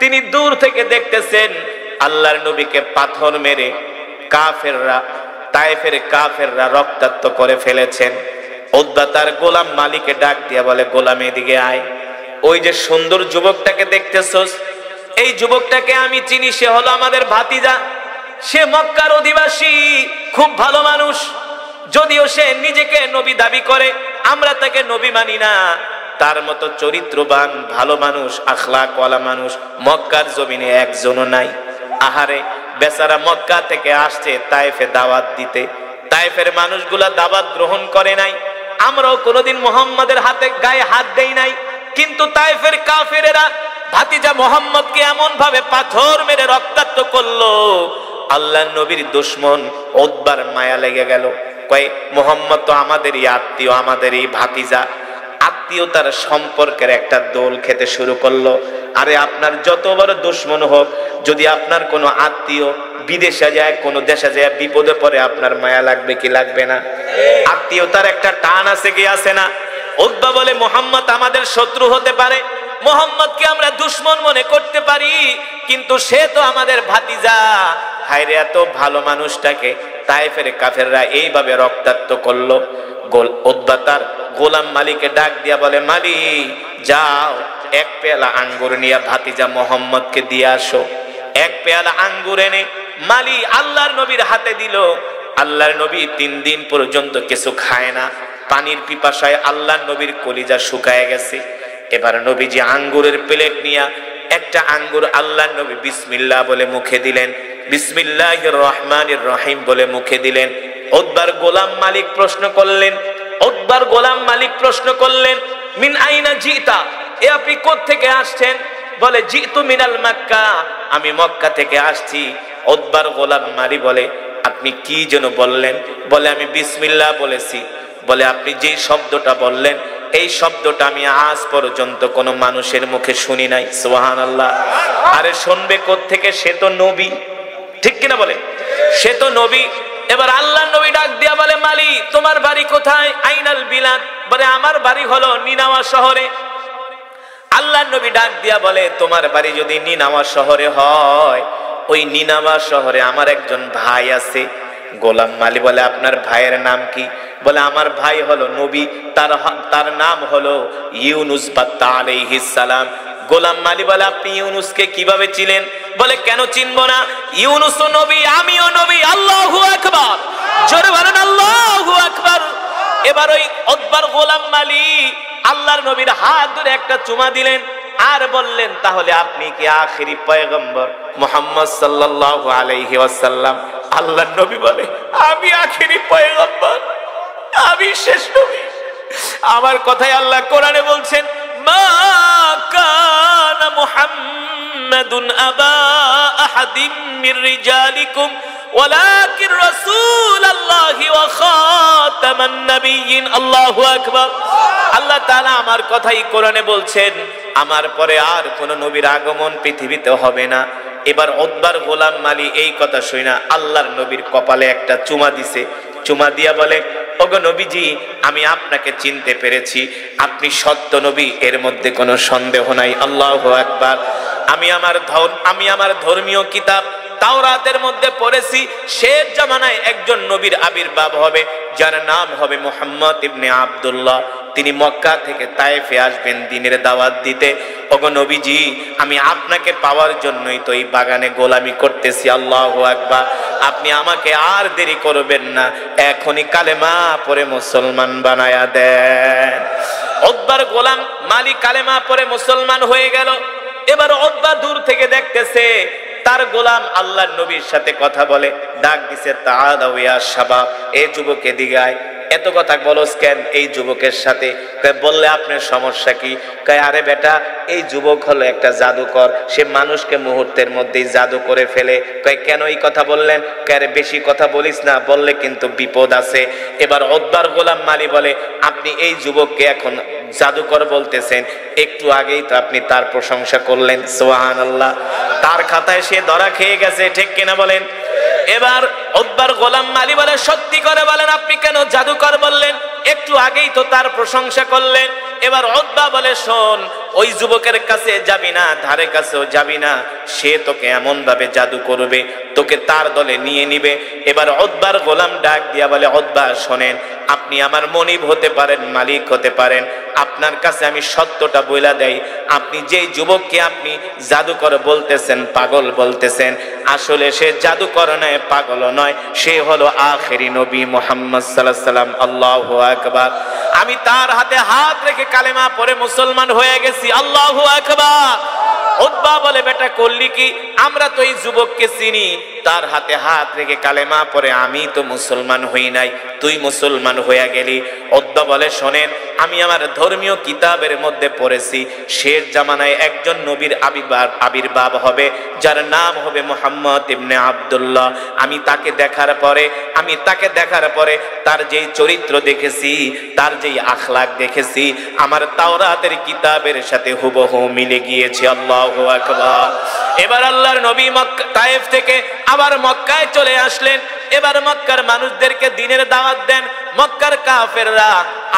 তিনি দূর থেকে দেখতেছেন আল্লাহর নবীকে পাথর মেরে কাফেররা, তায়েফের কাফেররা রক্তাক্ত করে ফেলেছেন। উতবা তার গোলাম মালিকে ডাক দিয়া বলে, গোলাম এদিকে আয়। ওই যে সুন্দর যুবকটাকে দেখতেছস, এই যুবকটাকে আমি চিনি, সে হলো আমাদের ভাতিজা। সে মক্কার অধিবাসী, খুব ভালো মানুষ। যদিও সে নিজেকে নবী দাবি করে, আমরা তাকে নবী মানি না। তার মতো চরিত্রবান ভালো মানুষ, আখলাকওয়ালা মানুষ মক্কার জমিনে একজনও নাই। আহারে বেচারা মক্কা থেকে আসছে তায়েফে দাওয়াত দিতে, তায়েফের মানুষগুলা দাওয়াত গ্রহণ করে নাই। আমরাও কোনোদিন মুহাম্মাদের হাতে গায়ে হাত দেই নাই, কিন্তু তায়েফের কাফেরেরা ভাতিজা মুহাম্মদকে এমন ভাবে পাথর মেরে রক্তাক্ত করলো, আল্লাহর নবীর দুশমন উতবার মায়া লেগে গেল। কয় মুহাম্মদ তো আমাদেরই আত্মীয়, আমাদেরই ভাতিজা। আত্মীয়তার সম্পর্কের একটা দোল খেতে শুরু করলো। আরে আপনার যত বড় দুশমন হোক, যদি আপনার কোনো আত্মীয় বিদেশে যায়, কোনো দেশে যায় বিপদে পড়ে, আপনার মায়া লাগবে কি লাগবে না? আত্মীয়তার একটা টান আছে কি আছে না? উতবা বলে মুহাম্মদ আমাদের শত্রু হতে পারে, মুহাম্মদকে আমরা দুশমন মনে করতে পারি, কিন্তু সে তো আমাদের ভাতিজা। হায়রে এত ভালো মানুষটাকে তায়েফের কাফেররা এইভাবে রক্তাক্ত করলো। উতবা তার গোলাম মালিকে ডাক দিয়া বলে, মালিক যাও এক পেয়ালা আঙ্গুর নিয়ে ভাতিজা মুহাম্মদকে দিয়ে আসো। এক পেয়ালা আঙ্গুর এনে মালি আল্লাহর নবীর হাতে দিল। আল্লাহর নবী 3 দিন পর্যন্ত কিছু খায় না, পানির পিপাসায় আল্লাহর নবীর কলিজা শুকায় গেছে। এবার নবীজি আঙ্গুরের প্লেট নিয়ে একটা আঙ্গুর আল্লাহর নবী বিসমিল্লাহ বলে মুখে দিলেন, বিসমিল্লাহির রহমানির রহিম বলে মুখে দিলেন। উতবার গোলাম মালিক প্রশ্ন করলেন, মিন আইনা জিতা, এ আপনি কোত্থেকে আসছেন? বলে জিতু মিনাল মক্কা, আমি মক্কা থেকে আসছি। উতবার গোলাম মালিক বলে, আপনি কি যেন বললেন? বলে আমি বিসমিল্লাহ বলেছি। বলে আপনি যে শব্দটা বললেন, এই শব্দটা আমি আজ পর্যন্ত কোনো মানুষের মুখে শুনি নাই। সুবহানাল্লাহ। আরে শুনবে কোত্থেকে? সে তো নবী, ঠিক কিনা বলে? সে তো নবী। এবার আল্লাহর নবী ডাক দিয়া বলে, মালি তোমার বাড়ি কোথায়? আইনাল বিলাদ, বলে আমার বাড়ি হলো নিনাওয়া শহরে। আল্লাহর নবী ডাক দিয়া বলে, তোমার বাড়ি যদি নিনাওয়া শহরে হয়, ওই নিনাওয়া শহরে আমার একজন ভাই আছে। গোলাম মালি বলে, আপনার ভাইয়ের নাম কি? বলে আমার ভাই হলো নবী, তার নাম হলো ইউনুস বাত্তা আলাইহিস সালাম। গোলাম মালি বলে, আপনি ইউনুসকে কিভাবে চিনেন? বলে কেন চিনবো না, ইউনুসও নবী, আমিও নবী। আল্লাহু আকবার, জোরে বলেন আল্লাহু আকবার। এবার ওই উতবার গোলাম মালি আল্লাহর নবীর হাত ধরে একটা চুমা দিলেন, আর বললেন, তাহলে আপনি কি আখিরি পয়গম্বর মুহাম্মদ সাল্লাল্লাহু আলাইহি ওয়াসাল্লাম? আল্লাহর নবী বলে, আমি আখিরি পয়গম্বর, আমি শেষ নবী। আমার কথাই আল্লাহ কোরআনে বলছেন, মা কানা মুহাম্মাদুন আবা আহাদিম মির রিজালিকুম ওয়ালাকিন রাসূলুল্লাহি ওয়া খাতামান নাবিয়্যিন। আল্লাহু আকবার। আল্লাহ তাআলা আমার কথাই কোরআনে বলছেন, আমার পরে আর কোন নবীর আগমন পৃথিবীতে হবে না। এবার উতবার গোলাম মালি এই কথা শুনা আল্লাহর নবীর কপালে একটা চুমা দিছে। চুমা দিয়া বলে, ওগো নবীজি, আমি আপনাকে চিনতে পেরেছি, আপনি সত্য নবী, এর মধ্যে কোনো সন্দেহ নাই। আল্লাহু আকবার। আমি আমার ধর্মীয় কিতাব তাওরাতের মধ্যে পড়েছি, শেষ জামানায় একজন নবীর আবির্ভাব হবে, যার নাম হবে মুহাম্মদ ইবনে আব্দুল্লাহ। তিনি মক্কা থেকে তায়েফে আসবেন দ্বীনের দাওয়াত দিতে। ওগো নবীজি, আমি আপনাকে পাওয়ার জন্যই তো এই বাগানে গোলামি করতেছি। আল্লাহু আকবার। আপনি আমাকে আর দেরি করবেন না, এখনই কালেমা পড়ে মুসলমান বানায়া দেন। উতবার গোলাম মালিক কালেমা পড়ে মুসলমান হয়ে গেল। এবার উতবা দূর থেকে দেখতেছে তার গোলাম আল্লাহর নবীর সাথে কথা বলে, ডাক দিছে, তাআলাউ ইয়া শাবাব, এই যুবক এদিকে আয়। এত কথা বলস কেন এই যুবকের সাথে? বললে আপনার সমস্যা কি? কয় আরে বেটা, এই যুবক হলো একটা জাদুকর, সে মানুষকে মুহূর্তের মধ্যেই জাদু করে ফেলে। কয় কেন এই কথা বললেন? কয় আরে বেশি কথা বলিস না, বললে কিন্তু বিপদ আছে। এবার উতবার গোলাম মালি বলে, আপনি এই যুবককে এখন জাদুকর বলতেছেন, একটু আগেই তো আপনি তার প্রশংসা করলেন। সুবহানাল্লাহ। তার খাতায় সে ধরা খেয়ে গেছে, ঠিক কিনা বলেন? এবার উতবার গোলাম মালি বলে, সত্যি করে বলেন, আপনি কেন জাদুকর বললেন? একটু আগেই তো তার প্রশংসা করলেন। এবার উতবা বলে, শোন, ওই যুবকের কাছে যাবি না, ধারে কাছেও যাবি না, সে তোকে এমন ভাবে জাদু করবে, তোকে তার দলে নিয়ে নিবে। এবার উতবার গোলাম ডাক দিয়া বলে, উতবা শোনেন, আপনি আমার মনিব হতে পারেন, মালিক হতে পারেন, আপনার কাছে আমি সত্যটা বইলা দেই, আপনি যেই যুবককে আপনি জাদুকর বলতেছেন, পাগল বলতেছেন, আসলে সে জাদুকর নয়, পাগল নয়, সে হলো আখেরি নবী মুহাম্মদ সাল্লাল্লাহু আলাইহি সাল্লাম। আল্লাহু আকবার। আমি তার হাতে হাত রেখে কালেমা পড়ে মুসলমান হয়ে গেছি। আল্লাহু আকবার। উতবা বলে, বেটা করলি কি? আমরা তো এই যুবককে চিনি, তার হাতে হাত রেখে কালেমা পড়ে আমি তো মুসলমান হই নাই, তুই মুসলমান হইয়া গেলি। উতবা বলে, শোনেন, আমি আমার ধর্মীয় কিতাবের মধ্যে পড়েছি, শেষ জামানায় একজন নবীর আবির্ভাব হবে, যার নাম হবে মুহাম্মদ ইবনে আব্দুল্লাহ। আমি তাকে দেখার পরে তার যেই চরিত্র দেখেছি, তার যেই আখলাক দেখেছি, আমার তাওরাতের কিতাবের সাথে হুবহু মিলে গিয়েছে। আল্লাহু আকবার। এবার আল্লাহর নবী তায়েফ থেকে আবার মক্কায় চলে আসলেন। এবার মক্কার মানুষদেরকে দ্বীনের দাওয়াত দেন। মক্কার কাফেররা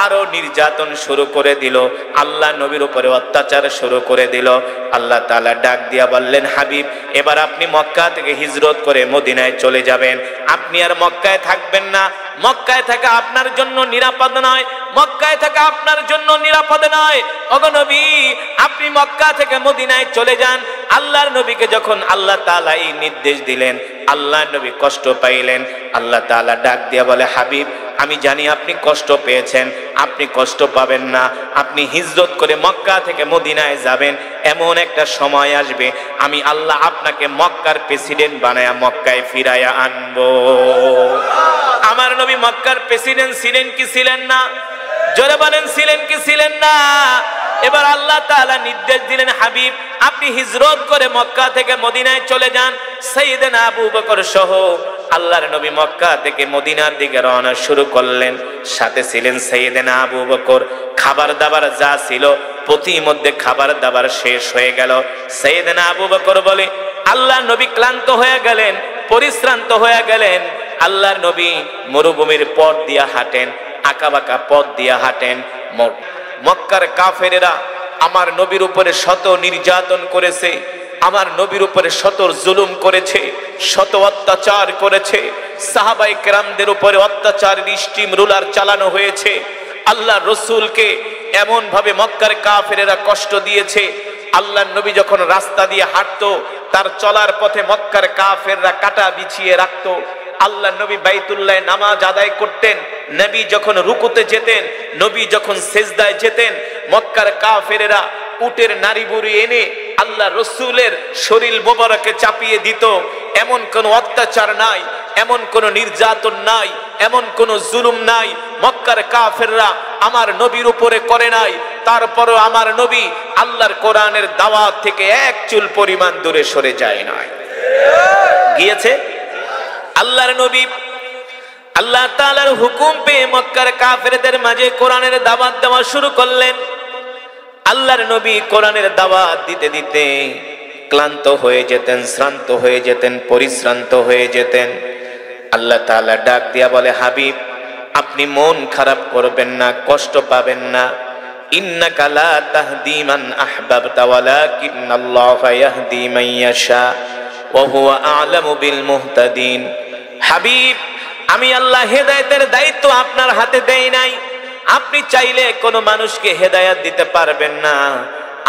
আরো নির্যাতন শুরু করে দিল, আল্লাহ নবীর উপরে অত্যাচার শুরু করে দিল। আল্লাহ তাআলা ডাক দিয়া বললেন, হাবিব, এবার আপনি মক্কা থেকে হিজরত করে মদিনায় চলে যাবেন। আপনি আর মক্কায় থাকবেন না। মক্কায় থাকা আপনার জন্য নিরাপদ নয়, মক্কায় থাকা আপনার জন্য নিরাপদ নয়। ওগো নবী, আপনি মক্কা থেকে মদিনায় চলে যান। আল্লাহর নবীকে যখন আল্লাহ তাআলা এই নির্দেশ দিলেন, আল্লাহ নবী কষ্ট পাইলেন। আল্লাহ তাআলা ডাক দিয়া বলে, হাবিব, আমি জানি আপনি কষ্ট পেয়েছেন, আপনি কষ্ট পাবেন না। আপনি হিজরত করে মক্কা থেকে মদিনায় যাবেন, এমন একটা সময় আসবে, আমি আল্লাহ আপনাকে মক্কার প্রেসিডেন্ট বানায়া মক্কায় ফিরাইয়া আনবো। আমার নবী মক্কার প্রেসিডেন্ট ছিলেন কি ছিলেন না? জোরে বলেন, ছিলেন কি ছিলেন না? এবার আল্লাহ তাআলা নির্দেশ দিলেন, হাবিব, আপনি হিজরত করে মক্কা থেকে মদিনায় চলে যান। সাইয়েদনা আবু বকর সহ আল্লাহর নবী মক্কা থেকে মদিনার দিকে রওনা শুরু করলেন। সাথে ছিলেন সাইয়েদনা আবু বকর। খাবার দাবার যা ছিল প্রতিমধ্যে খাবার দাবার শেষ হয়ে গেল। সাইয়েদনা আবু বকর বলে, আল্লাহর নবী ক্লান্ত হয়ে গেলেন, পরিশ্রান্ত হয়ে গেলেন। আল্লাহর নবী মরুভূমির পথ দিয়া হাঁটেন, আঁকাবাঁকা পথ দিয়া হাঁটেন। মক্কার কাফেরেরা আমার নবীর উপরে শত নির্যাতন করেছে, আমার নবীর উপরে শত জুলুম করেছে, শত অত্যাচার করেছে। সাহাবায়ে কেরামদের উপরে অত্যাচার স্টিম রুলার চালানো হয়েছে। আল্লাহ রসুলকে এমন ভাবে মক্কার কাফেরেরা কষ্ট দিয়েছে। আল্লাহর নবী যখন রাস্তা দিয়ে হাঁটতো, তার চলার পথে মক্কার কাফেররা কাটা বিছিয়ে রাখতো। আল্লাহ নবী বাইতুল্লাহ নামাজ আদায় করতেন, নবী যখন রুকুতে যেতেন, নবী যখন সেজদায় যেতেন, মক্কার কাফেরেরা উটের নাড়ি বুড়ি এনে আল্লাহ রসুলের শরীর মোবারকে চাপিয়ে দিত। এমন কোন অত্যাচার নাই, এমন কোন নির্যাতন নাই, এমন কোন জুলুম নাই মক্কার কাফেররা আমার নবীর উপরে করে নাই। তারপরও আমার নবী আল্লাহর কোরআনের দাওয়াত থেকে এক চুল পরিমাণ দূরে সরে যায় নাই, গিয়েছে। আল্লাহর নবী আল্লাহ তাআলার হুকুম পেয়ে মক্কার কাফেরদের মাঝে কোরআনের দাওয়াত দেওয়া শুরু করলেন। আল্লাহর নবী কোরআনের দাওয়াত দিতে দিতে ক্লান্ত হয়ে যেতেন, শ্রান্ত হয়ে যেতেন, পরিশ্রান্ত হয়ে যেতেন। আল্লাহ তাআলা ডাক দিয়া বলে, হাবিব, আপনি মন খারাপ করবেন না, কষ্ট পাবেন না। ইন্নাকা লা তাহদি মান আহবাবতা ওয়ালাকিন্নাল্লাহা ইয়াহদি মান ইয়াশা ওয়া হুয়া আ'লামু বিল মুহতাদিন। হাবিব, আমি আল্লাহ হেদায়েতের দায়িত্ব আপনার হাতে দেই নাই। আপনি চাইলে কোনো মানুষকে হেদায়েত দিতে পারবেন না।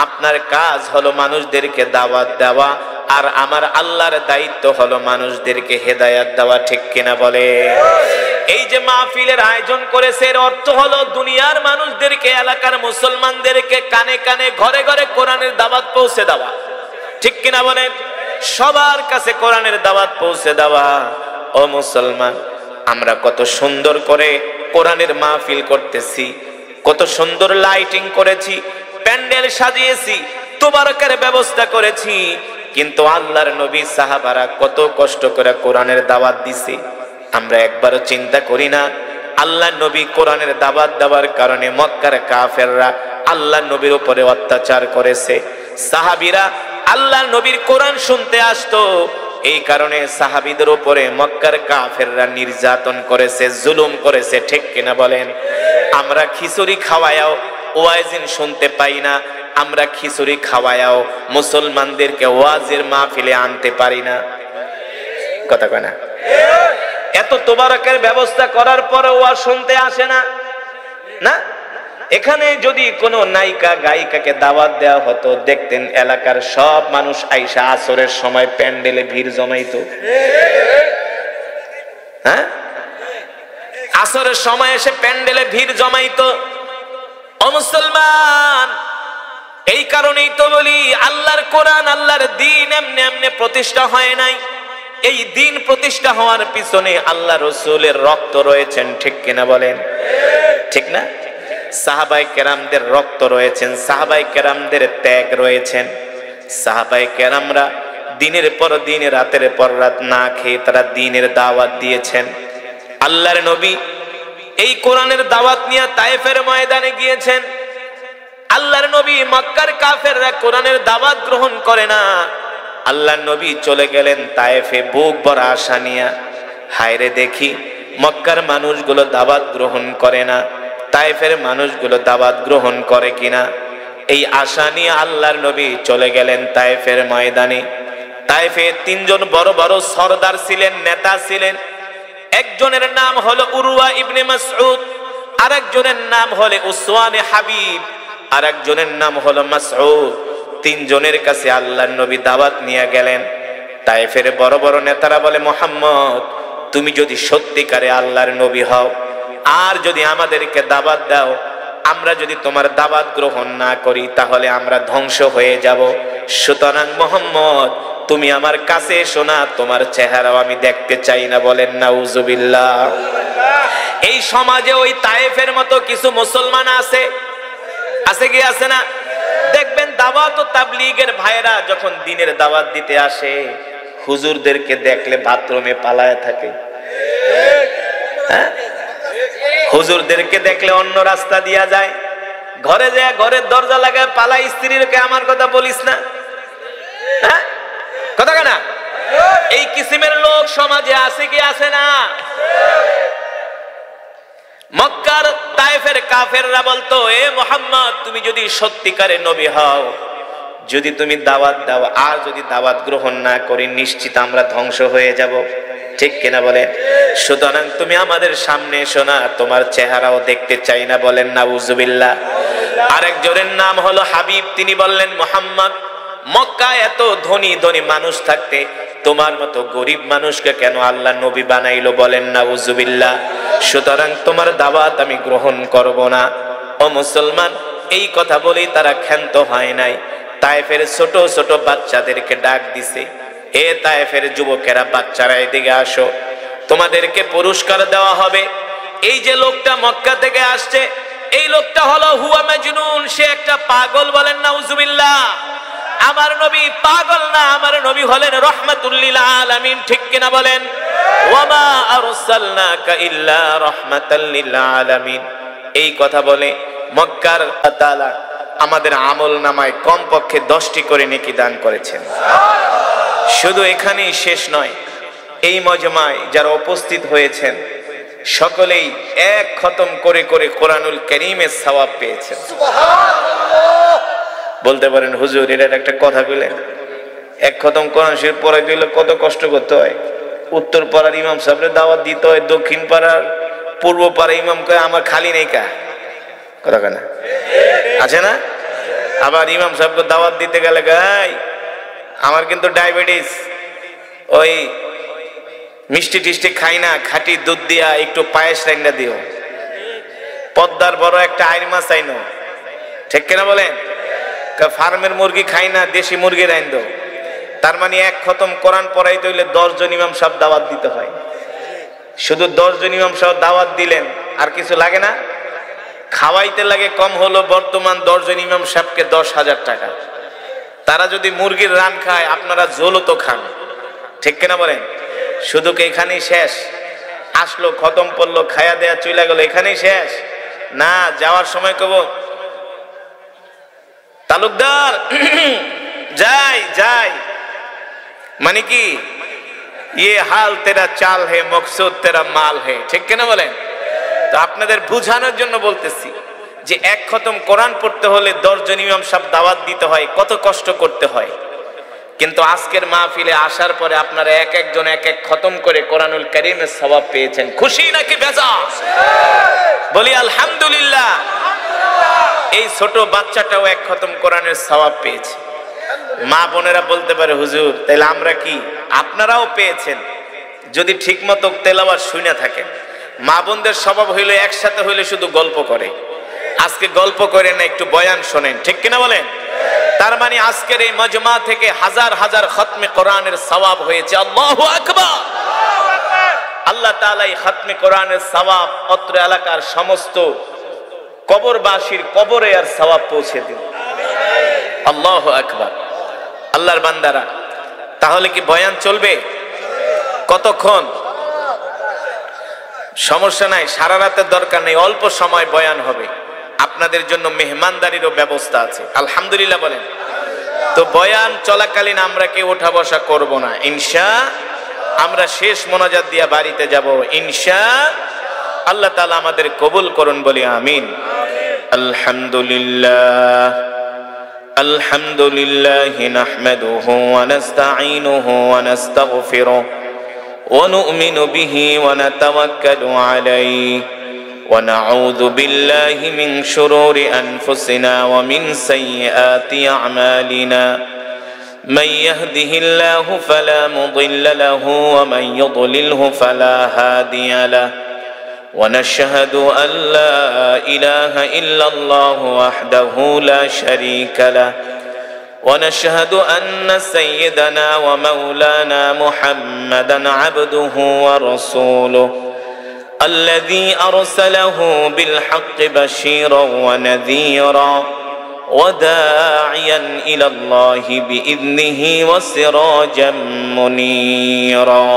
আপনার কাজ হলো মানুষদেরকে দাওয়াত দেওয়া, আর আমার আল্লাহর দায়িত্ব হলো মানুষদেরকে হেদায়েত দেওয়া। ঠিক কিনা বলে? এই যে মাহফিলের আয়োজন করেছে, এর অর্থ হলো দুনিয়ার মানুষদেরকে, এলাকার মুসলমানদেরকে কানে কানে, ঘরে ঘরে কোরআনের দাওয়াত পৌঁছে দেওয়া। ঠিক কিনা বলেন? সবার কাছে কোরআনের দাওয়াত পৌঁছে দেওয়া। ও মুসলমান, আমরা কত সুন্দর করে কোরআনের মাহফিল করতেছি, কত সুন্দর লাইটিং করেছি, প্যান্ডেল সাজিয়েছি, তোবারকের ব্যবস্থা করেছি, কিন্তু আল্লাহর নবী সাহাবারা কত কষ্ট করে কোরআনের দাওয়াত দিছে। আমরা একবারও চিন্তা করি না, আল্লাহর নবী কোরআনের দাওয়াত দেওয়ার কারণে মক্কার কাফেররা আল্লাহর নবীর উপরে অত্যাচার করেছে। সাহাবীরা আল্লাহর নবীর কোরআন শুনতে আসতো, এই কারণে সাহাবীদের উপরে মক্কার কাফেররা নির্যাতন করেছে, জুলুম করেছে। ঠিক কিনা বলেন? আমরা খিচুড়ি খাওয়ায়াও ওয়াইজিন শুনতে পাই না, আমরা খিচুড়ি খাওয়ায়াও মুসলমানদেরকে ওয়াজের মাহফিলে আনতে পারি না। কথা কয় না? এত তোবারকের ব্যবস্থা করার পরে ওয়াজ শুনতে আসে না। না, এখানে যদি কোনো নায়িকা গায়িকাকে দাওয়াত দেওয়া হতো, দেখতেন এলাকার সব মানুষ আইসা আসরের সময় প্যান্ডেলে ভিড় জমাইতো। হ্যাঁ, আসরের সময় এসে প্যান্ডেলে ভিড় জমাইতো। ও মুসলমান, এই কারণেই তো বলি আল্লাহর কোরআন, আল্লাহর দ্বীন এমনি এমনি প্রতিষ্ঠা হয় নাই। এই দ্বীন প্রতিষ্ঠা হওয়ার পিছনে আল্লাহ রাসূলের রক্ত রয়েছেন, ঠিক কিনা বলেন? ঠিক না? সাহাবায়ে কেরামদের রক্ত রয়েছেন, সাহাবায়ে কেরামদের ত্যাগ রয়েছেন। সাহাবায়ে কেরামরা দিনের পর দিন, রাতের পর রাত না খেয়ে তারা দ্বীনের দাওয়াত দিয়েছেন। আল্লাহর নবী এই কোরআনের দাওয়াত নিয়ে তায়েফের ময়দানে গিয়েছেন। আল্লাহর নবী, মক্কার কাফেররা কোরআনের দাওয়াত গ্রহণ করে না। আল্লাহর নবী চলে গেলেন তায়েফে বুক ভরা আশা নিয়ে। হায়রে দেখি মক্কার মানুষগুলো দাওয়াত গ্রহণ করে না, তায়েফের মানুষগুলো দাওয়াত গ্রহণ করে কিনা। এই আশা নিয়ে আল্লাহর নবী চলে গেলেন তায়েফের ময়দানে। তায়েফে তিনজন বড় বড় সরদার ছিলেন, নেতা ছিলেন। একজনের নাম হলো উরওয়া ইবনে মাসউদ, আরেকজনের নাম হলো উসওয়ানে হাবিব, আরেকজনের নাম হলো মাসউদ। তিনজনের কাছে আল্লাহর নবী দাওয়াত নিয়ে গেলেন। তায়েফের বড় বড় নেতারা বলে, মুহাম্মদ তুমি যদি সত্যিকারে আল্লাহর নবী হও আর যদি আমাদেরকে দাওয়াত দাও, আমরা যদি তোমার দাওয়াত গ্রহণ না করি তাহলে আমরা ধ্বংস হয়ে যাব। সুতরাং মুহাম্মদ তুমি আমার কাছে এসো না, তোমার চেহারাও আমি দেখতে চাই না। বলেন নাউজুবিল্লাহ। এই সমাজে ওই তায়েফের মতো কিছু মুসলমান আছে, আছে কি আছে না? দেখবেন দাওয়াত ও তাবলীগের ভাইরা যখন দ্বীনের দাওয়াত দিতে আসে, হুজুরদেরকে দেখলে বাথরুমে পালায় থাকে। হ্যাঁ, হুজুরদেরকে দেখলে অন্য রাস্তা দিয়া যায়, ঘরে যায় ঘরের দরজা লাগায় পালায়। স্ত্রীরকে আমার কথা বলিস না। হ্যাঁ, কথা কেনা? এই কিসিমের লোক সমাজে আছে কি আছে না? মক্কার তায়েফের কাফেররা বলতো, এ মুহাম্মদ তুমি যদি সত্যিকারে নবী হও, যদি তুমি দাওয়াত দাও আর যদি দাওয়াত গ্রহণ না করি, নিশ্চিত আমরা ধ্বংস হয়ে যাব। ঠিক কিনা বলেন? সুতরাং তুমি আমাদের সামনে এসো না, তোমার চেহারাও দেখতে চাই না। বলেন নাউজুবিল্লাহ। আরেকজনের নাম হলো হাবিব, তিনি বললেন, মুহাম্মদ মক্কায় এত ধনী ধনী মানুষ থাকতে তোমার মতো গরিব মানুষকে কেন আল্লাহ নবী বানাইলো? বলেন নাউজুবিল্লাহ। সুতরাং তোমার দাওয়াত আমি গ্রহণ করব না। ও মুসলমান, এই কথা বলেই তারা ক্ষান্ত হয় নাই। তায়েফের ছোট ছোট বাচ্চাদেরকে ডাক দিছে, এ তায়েফের যুবকেরা, বাচ্চারা এদিকে আসো, তোমাদেরকে পুরস্কার দেওয়া হবে। এই যে লোকটা মক্কা থেকে আসছে, এই লোকটা হলো হুয়া মাজনুন, সে একটা পাগল। বলেন নাউজুবিল্লাহ। আমার নবী পাগল না, আমার নবী হলেন রাহমাতুল লিল আলামিন। ঠিক কিনা বলেন? ওয়ামা আরসালনাকা ইল্লা রাহমাতাল লিল আলামিন। এই কথা বলে মক্কার আল্লাহ তাআলা আমাদের আমল নামায় কমপক্ষে 10টি করে নেকি দান করেছেন। শুধু এখানেই শেষ নয়, এই মজমায় যারা উপস্থিত হয়েছেন সকলেই এক খতম করে করে কোরআনুল কারীমের সওয়াব পেয়েছেন। বলতে পারেন, হুজুর এটা একটা কথা বলেন, এক খতম কোরআন শরীফ পড়াই দিলে কত কষ্ট করতে হয়। উত্তর পাড়ার ইমাম সাহেবরে দাওয়াত দিতে হয়, দক্ষিণ পাড়ার, পূর্ব পাড়ার ইমাম কয় আমার খালি নেই কা, কথা কেনা আছে না? আবার ইমাম সাহেবকে দাওয়াত দিতে গেলে গাই আমার কিন্তু ডায়াবেটিস, ওই মিষ্টি টিষ্টি খাই না, খাঁটি দুধ দিয়া একটু পায়েস রান্না দিও, পদ্মার বড় একটা আইন মাছ আইনো। ঠিক কিনা বলেন? ফার্মের মুরগি খাই না, দেশি মুরগি রাইন দো। তার মানে এক খতম কোরআন পড়াইতে হইলে 10 জন ইমাম সাহেব দাওয়াত দিতে হয়। শুধু 10 জন ইমাম সাহেব দাওয়াত দিলেন, আর কিছু লাগে না? খাওয়াইতে লাগে কম হলো বর্তমান 10 জন ইমাম সাহেবকে 10,000 টাকা। তারা যদি মুরগির রান খায়, আপনারা ঝোলও তো খান। ঠিক কিনা বলেন? শুধু কি এখানেই শেষ? আসলো, খতম পড়লো, খায়া দেয়া চলে গেল, এখানেই শেষ না। যাওয়ার সময় কব, তালুকদার যাই যাই, মানে কি ये हाल तेरा चाल है, मकसूद तेरा माल है। ঠিক কিনা বলেন? তো আপনাদের বুঝানোর জন্য বলতেছি, যে এক খতম কোরআন পড়তে হলে 10 জন ইমাম সাহেব দাওয়াত দিতে হয়, কত কষ্ট করতে হয়। কিন্তু আজকের মাহফিলে আসার পরে আপনারা এক একজন এক এক খতম করে কোরআনুল কারীমের সওয়াব পেয়েছেন। খুশি নাকি বেজার? বলি আলহামদুলিল্লাহ। এই ছোট বাচ্চাটাও এক খতম কোরআনের সওয়াব পেয়েছে। মা বোনেরা বলতে পারে, হুজুর তাহলে আমরা কি? আপনারাও পেয়েছেন যদি ঠিকমতো তেলাওয়াত শুনে থাকেন। মা বোনদের স্বভাব হইলে একসাথে হইলে শুধু গল্প করে, আজকে গল্প করে না, একটু বয়ান শোনেন, ঠিক কিনা বলেন? তার মানে আজকের এই মজমা থেকে হাজার হাজার খতমে কোরআনের সওয়াব হয়েছে। আল্লাহু আকবার। আল্লাহ তাআলা এই খতমে কোরআনের সওয়াব অত্র এলাকার সমস্ত কবরবাসীর কবরে আর সওয়াব পৌঁছে দিন। আল্লাহু আকবার। আল্লাহর বান্দারা, তাহলে কি বয়ান চলবে? কতক্ষণ? সমস্যা নাই, সারা রাতের দরকার নেই, অল্প সময় বয়ান হবে। আপনাদের জন্য মেহমানদারিরও ব্যবস্থা আছে, আলহামদুলিল্লাহ বলেন। তো বয়ান চলাকালীন আমরা কেউ ওঠা বসা করব না, আমরা শেষ মোনাজাত দিয়া বাড়িতে যাব ইনশা আল্লাহ তাআলা আমাদের কবুল করুন, বলি আমিন। আলহামদুলিল্লাহ আলহামদুলিল্লাহি নাহমাদুহু ওয়া নাস্তাঈনুহু ওয়া নাস্তাগফিরুহু ওয়া নু'মিনু বিহি ওয়া নাতাওয়াক্কালু আলাইহি ওয়া নাউযু বিল্লাহি মিন শুরুরি আনফুসিনা ওয়া মিন সাইয়্যাতি আ'মালিনা মান ইয়াহদিহিল্লাহু ফালা মুদিল্লা লাহু ওয়া মান ইউদ্লিলহু ফালা হাদিয়া লাহু ওয়া নাশহাদু আন লা ইলাহা ইল্লাল্লাহু ওয়াহদাহু লা শারীকা লাহু ونشهد أن سيدنا ومولانا محمدا عبده ورسوله الذي أرسله بالحق بشيرا ونذيرا وداعيا إلى الله بإذنه وسراجا منيرا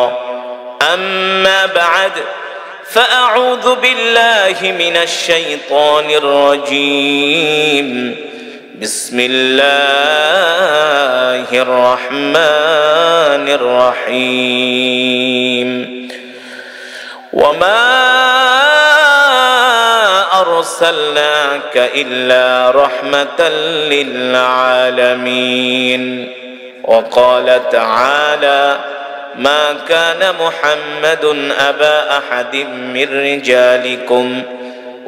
أما بعد فأعوذ بالله من الشيطان الرجيم بسم الله الرحمن الرحيم وما أرسلناك إلا رحمة للعالمين وقال تعالى ما كان محمد أبا أحد من رجالكم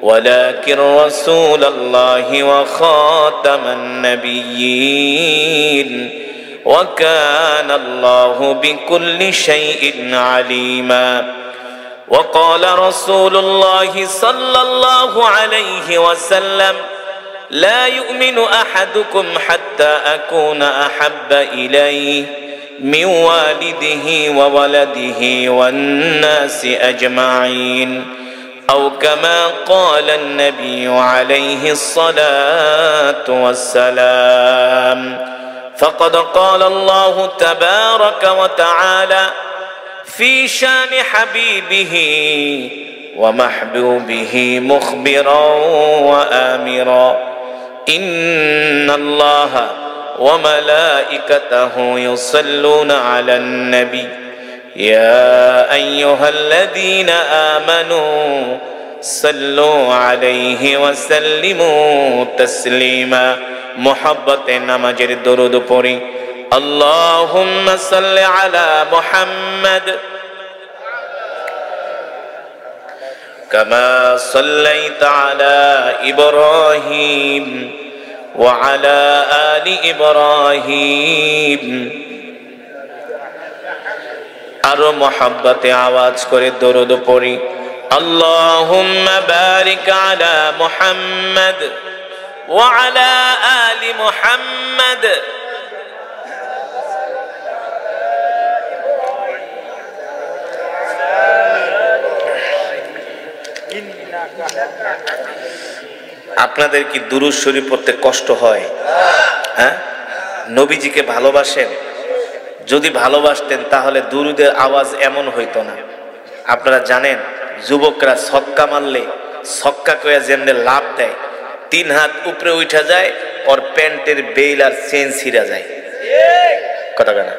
ولكن رسول الله وخاتم النبيين وكان الله بكل شيء عليما وقال رسول الله صلى الله عليه وسلم لا يؤمن أحدكم حتى أكون أحب إليه من والده وولده والناس أجمعين أو كما قال النبي عليه الصلاة والسلام فقد قال الله تبارك وتعالى في شان حبيبه ومحبوبه مخبرا وآمرا إن الله وملائكته يصلون على النبي يا أيها الذين آمنوا صلوا عليه وسلموا تسليما محبت نماجر درود پوری اللهم صل على محمد كما صليت على إبراهيم وعلى آل إبراهيم আরো মহব্বতে আওয়াজ করে দরুদ পড়ি আল্লাহুম্মা বারিক আলা মুহাম্মাদ ওয়া আলা আলি মুহাম্মাদ আপনাদের কি দুরূদ শরীফ পড়তে কষ্ট হয়? হ্যাঁ, নবীজিকে ভালোবাসেন? যদি ভালোবাসতেন তাহলে দুরুদের আওয়াজ এমন হইতো না। আপনারা জানেন যুবকরা ছক্কা মারলে ছক্কা কয়া যেমনে লাভ দেয়, 3 হাত উপরে উঠা যায়, ওর প্যান্টের বেল আর চেন ছিঁড়া যায়, কথা বলে না?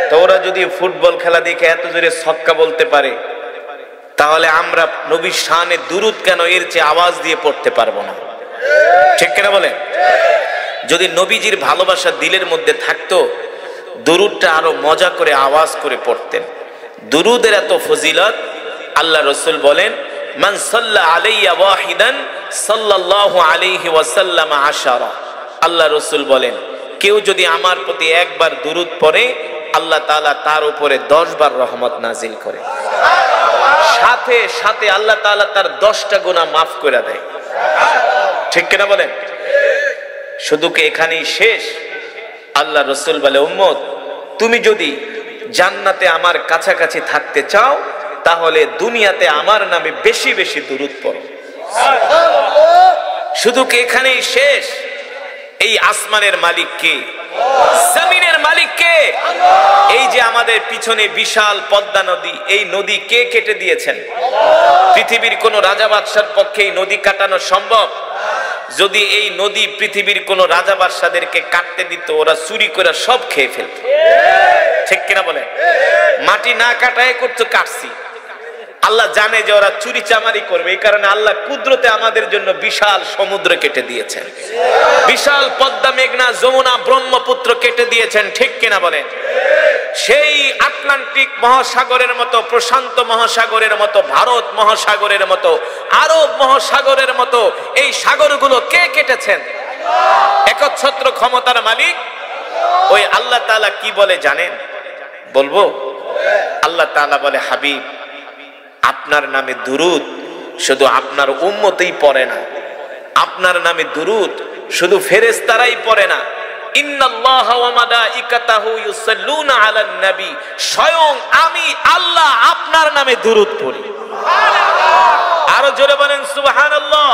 তো ওরা যদি ফুটবল খেলা দেখে এত জোরে ছক্কা বলতে পারে, তাহলে আমরা নবীর শানে দুরুদ কেন এর চেয়ে আওয়াজ দিয়ে পড়তে পারবো না? ঠিক কিনা বলেন? যদি নবীজির ভালোবাসা দিলের মধ্যে থাকতো, দুরুদটা আরো মজা করে আওয়াজ করে পড়তেন। দুরুদের এত ফজিলত, আল্লাহ রাসূল বলেন, মান সাল্লা আলাইয়া ওয়াহিদান সাল্লাল্লাহু আলাইহি ওয়াসাল্লাম আশারা। আল্লাহ রাসূল বলেন, কেউ যদি আমার প্রতি একবার দুরুদ পড়ে, আল্লাহ তাআলা তার উপরে 10 বার রহমত নাজিল করে, সাথে সাথে আল্লাহ তাআলা তার 10টা গুনাহ মাফ করে দেয়। ঠিক কিনা বলেন? শুধু কি এখানেই শেষ? আল্লাহ রাসূল বলে, উম্মত, তুমি যদি জান্নাতে আমার কাছাকাছি থাকতে চাও, তাহলে দুনিয়াতে আমার নামে বেশি বেশি দুরূদ পড়ো। শুধু কি এখানেই শেষ? এই আসমানের মালিক কে? জমিনের মালিক কে? এই যে আমাদের পিছনে বিশাল পদ্মা নদী, এই নদী কে কেটে দিয়েছেন? পৃথিবীর কোন রাজা বাদশার পক্ষে এই নদী কাটানো সম্ভব? যদি এই নদী পৃথিবীর কোন রাজা বাদশাদেরকে কাটতে দিত, ওরা চুরি করে সব খেয়ে ফেলত। ঠিক কিনা বলেন? মাটি না কাটায় করতো, কাটছি। আল্লাহ জানে যে ওরা চুরি চামারি করবে, এই কারণে আল্লাহ কুদরতে আমাদের জন্য বিশাল সমুদ্র কেটে দিয়েছেন, বিশাল পদ্মা, মেঘনা, যমুনা, ব্রহ্মপুত্র কেটে দিয়েছেন। ঠিক কিনা বলেন? সেই আটলান্টিক মহাসাগরের মতো, প্রশান্ত মহাসাগরের মতো, ভারত মহাসাগরের মতো, আরব মহাসাগরের মতো এই সাগরগুলো কে কেটেছেন? একচ্ছত্র ক্ষমতার মালিক ওই আল্লাহ তাআলা কি বলে জানেন? বলবো? আল্লাহ তাআলা বলে, হাবিব, আপনার নামে দুরূদ শুধু আপনার উম্মতই পড়ে না, আপনার নামে দুরূদ শুধু ফেরেশতারাই পড়ে না, ইন্নাল্লাহা ওয়া মালাইকাতাহু ইউসাল্লুনা আলান নবী, স্বয়ং আমি আল্লাহ আপনার নামে দুরূদ পড়ি। আরো জোরে বলেন সুবহানাল্লাহ।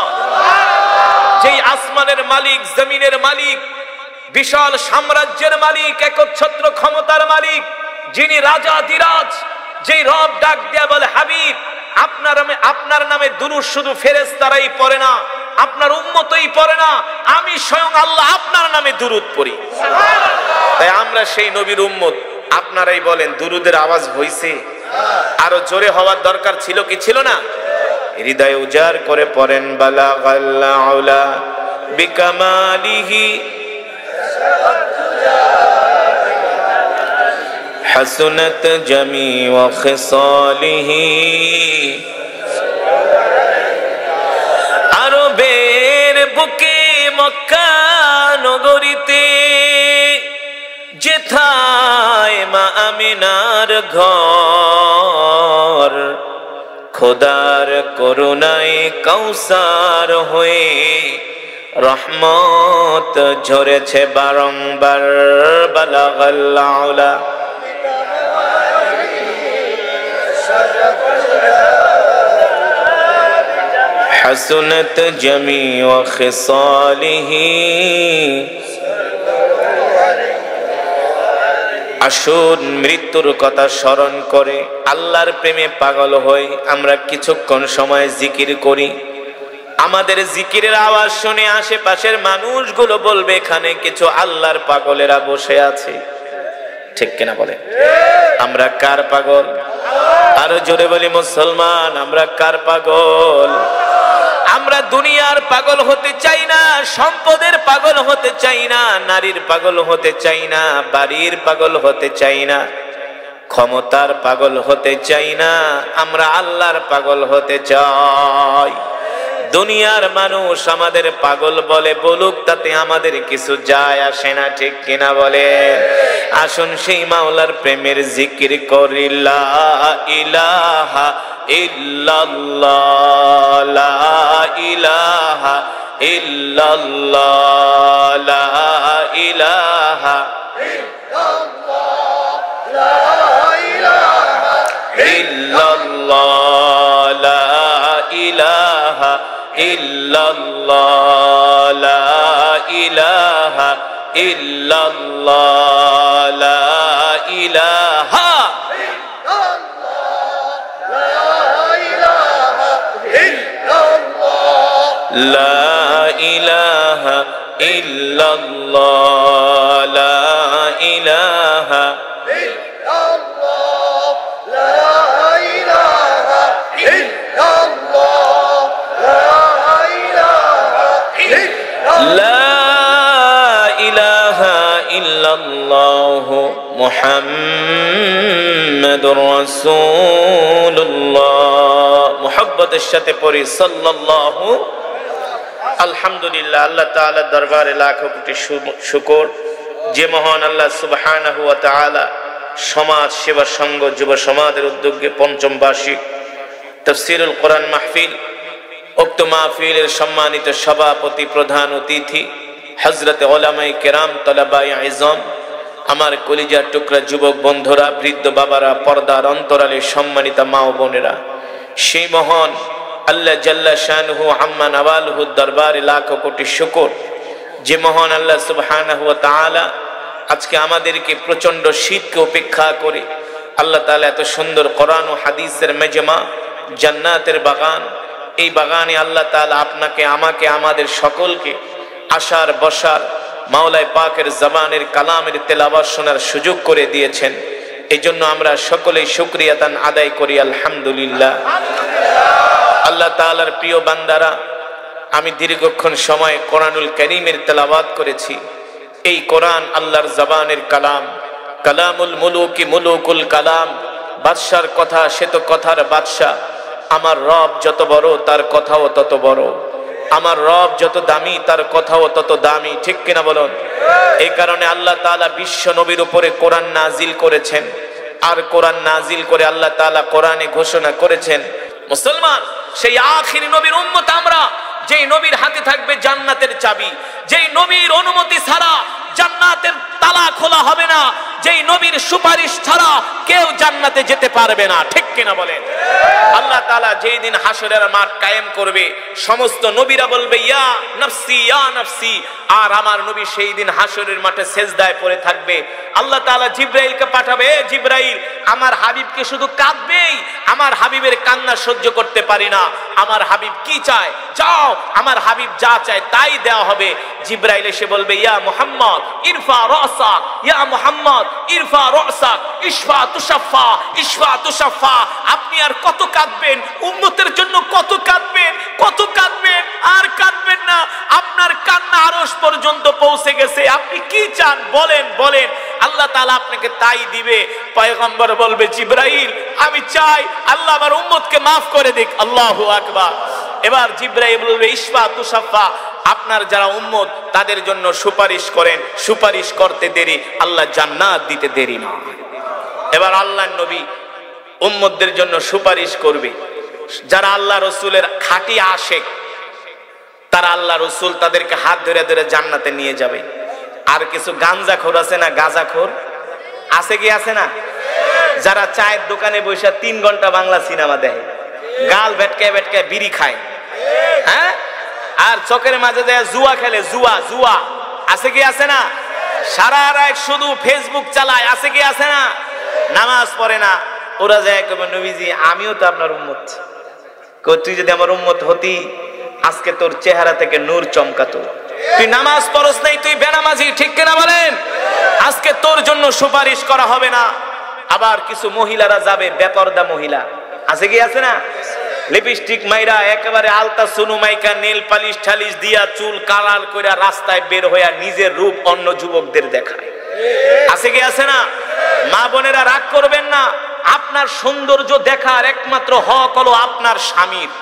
যেই আসমানের মালিক, জমিনের মালিক, বিশাল সাম্রাজ্যের মালিক, একচ্ছত্র ক্ষমতার মালিক, যিনি রাজাধিরাজ, যেই রব ডাক দেয়া বলে, হাবিব, আপনার নামে দুরূদ শুধু ফেরেশতারাই পড়ে না, আপনার উম্মতই পড়ে না, আমি স্বয়ং আল্লাহ আপনার নামে দুরূদ পড়ি। তাই আমরা সেই নবীর উম্মত। আপনারাই বলেন, দুরূদের আওয়াজ হইছে? আরো জোরে হওয়ার দরকার ছিল কি ছিল না? হৃদয় উজাড় করে পড়েন, বালাগাল আউলা বিকামালিহি হাসনাত জামিউ খিসালিহি। আরবের বুকে মক্কা নগরীতে যেথায় মা আমিনার ঘর, খোদার করুণায় কাউসার হয়ে রহমত ঝরেছে বারংবার। বালাগাল আউলা হাসনাত জামিউ খিসালিহি। আসুন মৃত্যুর কথা স্মরণ করে আল্লাহর প্রেমে পাগল হই, আমরা কিছুক্ষণ সময় জিকির করি। আমাদের জিকিরের আওয়াজ শুনে আশেপাশের মানুষগুলো বলবে, এখানে কিছু আল্লাহর পাগলেরা বসে আছে। ঠিক কিনা বলে? আমরা কার পাগল? আরো জোরে বলি, মুসলমান, আমরা কার পাগল? আমরা দুনিয়ার পাগল হতে চাই না, সম্পদের পাগল হতে চাই না, নারীর পাগল হতে চাই না, বাড়ির পাগল হতে চাই না, ক্ষমতার পাগল হতে চাই না, আমরা আল্লাহর পাগল হতে চাই। দুনিয়ার মানুষ আমাদের পাগল বলে, বলুক, তাতে আমাদের কিছু যায় আসে না। ঠিক কিনা বলে? আসুন সেই মাওলার প্রেমের জিকির করি, লা ইলাহা ইল্লাল্লাহ, লা ইলাহা ইল্লাল্লাহ, লা ইলাহা ইল্লাল্লাহ, লা ইলাহা ইল্লাল্লাহ, লা ইলাহা ইল্লাল্লাহ, লা ইলাহা লা ইলাহা ইল্লাল্লাহ, লা ইলাহা ইল্লাল্লাহ, লা ইলাহা মুহাম্মাদুর রাসূলুল্লাহ। মুহাব্বতের সাথে পড়ি সাল্লাল্লাহু। আলহামদুলিল্লাহ, আল্লাহ তাআলার দরবারে লাখো কোটি শুকর, যে মহান আল্লাহ সুবহানাহু ওয়া তাআলা সমাজ সেবা সংঘ যুব সমাজের উদ্যোগে পঞ্চম বার্ষিক তাফসীরুল কোরআন মাহফিল উক্ত মাহফিলের সম্মানিত সভাপতি প্রধান অতিথি হযরত উলামায়ে কেরাম, তলাবায়ে ইলম, আমার কলিজার টুকরা যুবক বন্ধুরা, বৃদ্ধ বাবারা, পর্দার অন্তরালে সম্মানিত মা ও বোনেরা, সেই মহান আল্লাহ জাল্লা শানুহু আম্মা নওয়ালুহুর দরবারে লাখো কোটি শুকর, যে মহান আল্লাহ সুবহানাহু ওয়া তাআলা আজকে আমাদেরকে প্রচন্ড শীতকে উপেক্ষা করে আল্লাহ তাআলা এত সুন্দর কোরআন ও হাদিসের মেজমা, জান্নাতের বাগান, এই বাগানে আল্লাহ তাআলা আপনাকে, আমাকে, আমাদের সকলকে আসার বসার, মাওলায় পাকের জবানের কালামের তেলাওয়াত শোনার সুযোগ করে দিয়েছেন। এই জন্য আমরা সকলেই শুকরিয়া তান আদায় করি আলহামদুলিল্লাহ। আল্লাহ তাআলার প্রিয় বান্দারা, আমি দীর্ঘক্ষণ সময় কোরআনুল কারীমের তেলাওয়াত করেছি। এই কোরআন আল্লাহর জবানের কালাম, কালামুল মুলুকি মুলুকুল কালাম, বাদশার কথা সে তো কথার বাদশা। আমার রব যত বড় তার কথাও তত বড়, আমার রব যত দামি তার কথাও তত দামি, ঠিক কিনা বলুন? এই কারণে আল্লাহ তাআলা বিশ্ব নবীর উপরে কোরআন নাজিল করেছেন, আর কোরআন নাজিল করে আল্লাহ তাআলা কোরআনে ঘোষণা করেছেন, মুসলমান সেই আখিরি নবীর উম্মত আমরা, যেই নবীর হাতে থাকবে জান্নাতের চাবি, যেই নবীর অনুমতি ছাড়া জান্নাতের তালা খোলা হবে না, যেই নবীর সুপারিশ ছাড়া কেউ জান্নাতে যেতে পারবে না, ঠিক কিনা বলেন? আল্লাহ তাআলা যেই দিন হাসরের মাঠ কায়েম করবে, সমস্ত নবীরা বলবে ইয়া নফসি ইয়া নফসি, আর আমার নবী সেই দিন হাসরের মাঠে সেজদায় পড়ে থাকবে। আল্লাহ তাআলা জিবরাইলকে পাঠাবে, জিবরাইল আমার হাবিবকে শুধু কাঁদবেই, আমার হাবিবের কান্না সহ্য করতে পারি না, আমার হাবিব কি চায়, যাও আমার হাবিব যা চায় তাই দেওয়া হবে। জিবরাইল এসে বলবে ইয়া মুহাম্মদ ইরফা রাসাক, ইয়া মুহাম্মদ ইরফা রাসাক, ইশফা তুশাফা, ইশফা তুশাফা। আপনি আর কত কাঁদবেন, উম্মতের জন্য কত কাঁদবেন, কত কাঁদবেন, আর কাঁদবেন না, আপনার কান্না আরশ পর্যন্ত পৌঁছে গেছে, আপনি কি চান বলেন, বলেন, আল্লাহ তাআলা আপনাকে তাই দিবে। পয়গম্বর বলবে জিবরাইল আমি চাই আল্লাহ আমার উম্মতকে মাফ করে দিক, আল্লাহু আকবার। এবার জিবরাইল বলবে ইশফা তুশাফা, আপনার যারা উম্মত তাদের জন্য সুপারিশ করেন, সুপারিশ করতে দেরি, আল্লাহ জান্নাত দিতে দেরি না। এবার আল্লাহর নবী উম্মতদের জন্য সুপারিশ করবে, যারা আল্লাহ রসুলের খাঁটি আশেক, তারা আল্লাহ রসুল তাদেরকে হাত ধরে ধরে জান্নাতে নিয়ে যাবে। আর কিছু গাঞ্জাখোর আছে না, গাঁজাখোর আছে কি আছে না, যারা চায়ের দোকানে বসে 3 ঘন্টা বাংলা সিনেমা দেখে, গাল ভেটকায় ভেটকায় বিড়ি খায়, হ্যাঁ, আর চোখের মাঝে যায় জুয়া খেলে, জুয়া জুয়া আছে কি আছে না, সারা রাত শুধু ফেসবুক চালায়, আছে কি আছে না, নামাজ পড়ে না। ওরা যায় কবে নবীজি আমিও তো আপনার উম্মত, তুই যদি আমার উম্মত হতি আজকে তোর চেহারা থেকে নূর চমকাতো, তুই নামাজ পড়স নাই, তুই বেনামাজি, ঠিক কিনা বলেন? আজকে তোর জন্য সুপারিশ করা হবে না। আবার কিছু মহিলারা যাবে, বেপরদা মহিলা, আছে কি আছে না, লিপস্টিক মাইরা একেবারে আলতা সুনু মাইকা নেল পালিশ ঠালিশ দিয়া চুল কালার কইরা রাস্তায় বের হইয়া নিজের রূপ অন্য যুবকদের দেখায়, আছে কি আছে না? মা বোনেরা রাগ করবেন না, আপনার সৌন্দর্য দেখার একমাত্র হক হলো আপনার স্বামীর।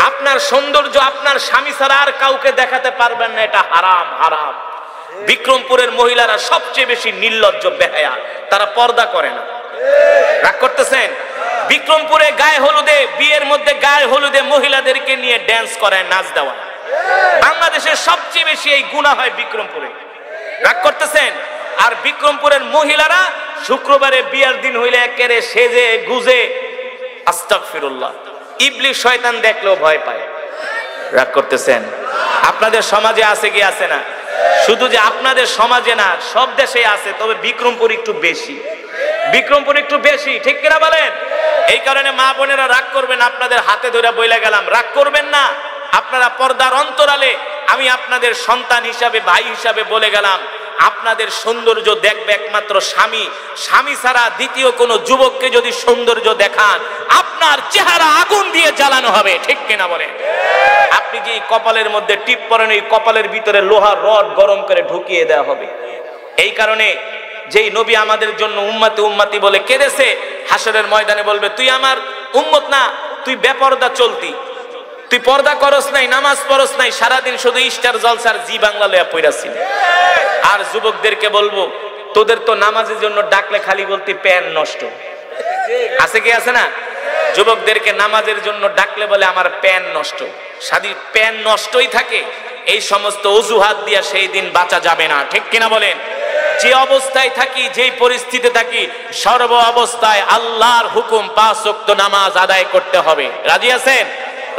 আপনার সৌন্দর্য আপনার স্বামী ছাড়া আর কাউকে দেখাতে পারবেন না, এটা হারাম, হারাম। বিক্রমপুরের মহিলারা সবচেয়ে বেশি নির্লজ্জ, বেহায়া, তারা পর্দা করে না। রাগ করতেছেন? বিক্রমপুরে গায়ে হলুদে, বিয়ের মধ্যে গায়ে হলুদে মহিলাদেরকে নিয়ে ড্যান্স করায়, নাচ দেওয়া। বাংলাদেশের সবচেয়ে বেশি এই গুনাহ হয় বিক্রমপুরে। রাগ করতেছেন? আর বিক্রমপুরের মহিলারা শুক্রবারে বিয়ার দিন হইলে একেবারে সেজে গুজে, আস্তাগফিরুল্লাহ, ইবলিস শয়তান দেখলেও ভয় পায়। রাগ করতেছেন? আপনাদের সমাজে আছে কি আছে না? শুধু যে আপনাদের সমাজে না, সব দেশে আছে, তবে বিক্রমপুর একটু বেশি, বিক্রমপুর একটু বেশি, ঠিক কিনা বলেন? এই কারণে মা বোনেরা রাগ করবেন, আপনাদের হাতে ধরে বইলা গেলাম, রাগ করবেন না। আপনারা পর্দার অন্তরালে, আমি আপনাদের সন্তান হিসাবে, ভাই হিসাবে বলে গেলাম, আপনাদের সৌন্দর্য দেখবে একমাত্র স্বামী। স্বামী ছাড়া দ্বিতীয় কোনো যুবককে যদি সৌন্দর্য দেখান, আপনার চেহারা আগুন দিয়ে জ্বালানো হবে, ঠিক কিনা বলেন? আপনি যে কপালের মধ্যে টিপ পরেন, এই কপালের ভিতরে লোহার রড গরম করে ঢুকিয়ে দেওয়া হবে। এই কারণে যেই নবী আমাদের জন্য উম্মতি উম্মতি বলে কেঁদেছে, হাসরের ময়দানে বলবে তুই আমার উম্মত না, তুই বেপরদা চলতি, তুই পর্দা করস নাই, নামাজ পড়স নাই, সারাদিন শুধু স্টার জলসার জি বাংলা লয়া পইরাছিস। আর যুবকদেরকে বলবো তোদের তো নামাজের জন্য ডাকলে খালি বলতি প্যান নষ্ট, আছে কি আছে না? যুবকদেরকে নামাজের জন্য ডাকলে বলে আমার প্যান নষ্ট, সাদি প্যান নষ্টই থাকে। এই সমস্ত অজুহাত দিয়া সেই দিন বাঁচা যাবে না, ঠিক কিনা বলেন? যে অবস্থায় থাকি, যেই পরিস্থিতিতে থাকি, সর্ব অবস্থায় আল্লাহর হুকুম 5 ওয়াক্ত নামাজ আদায় করতে হবে। রাজি আছেন?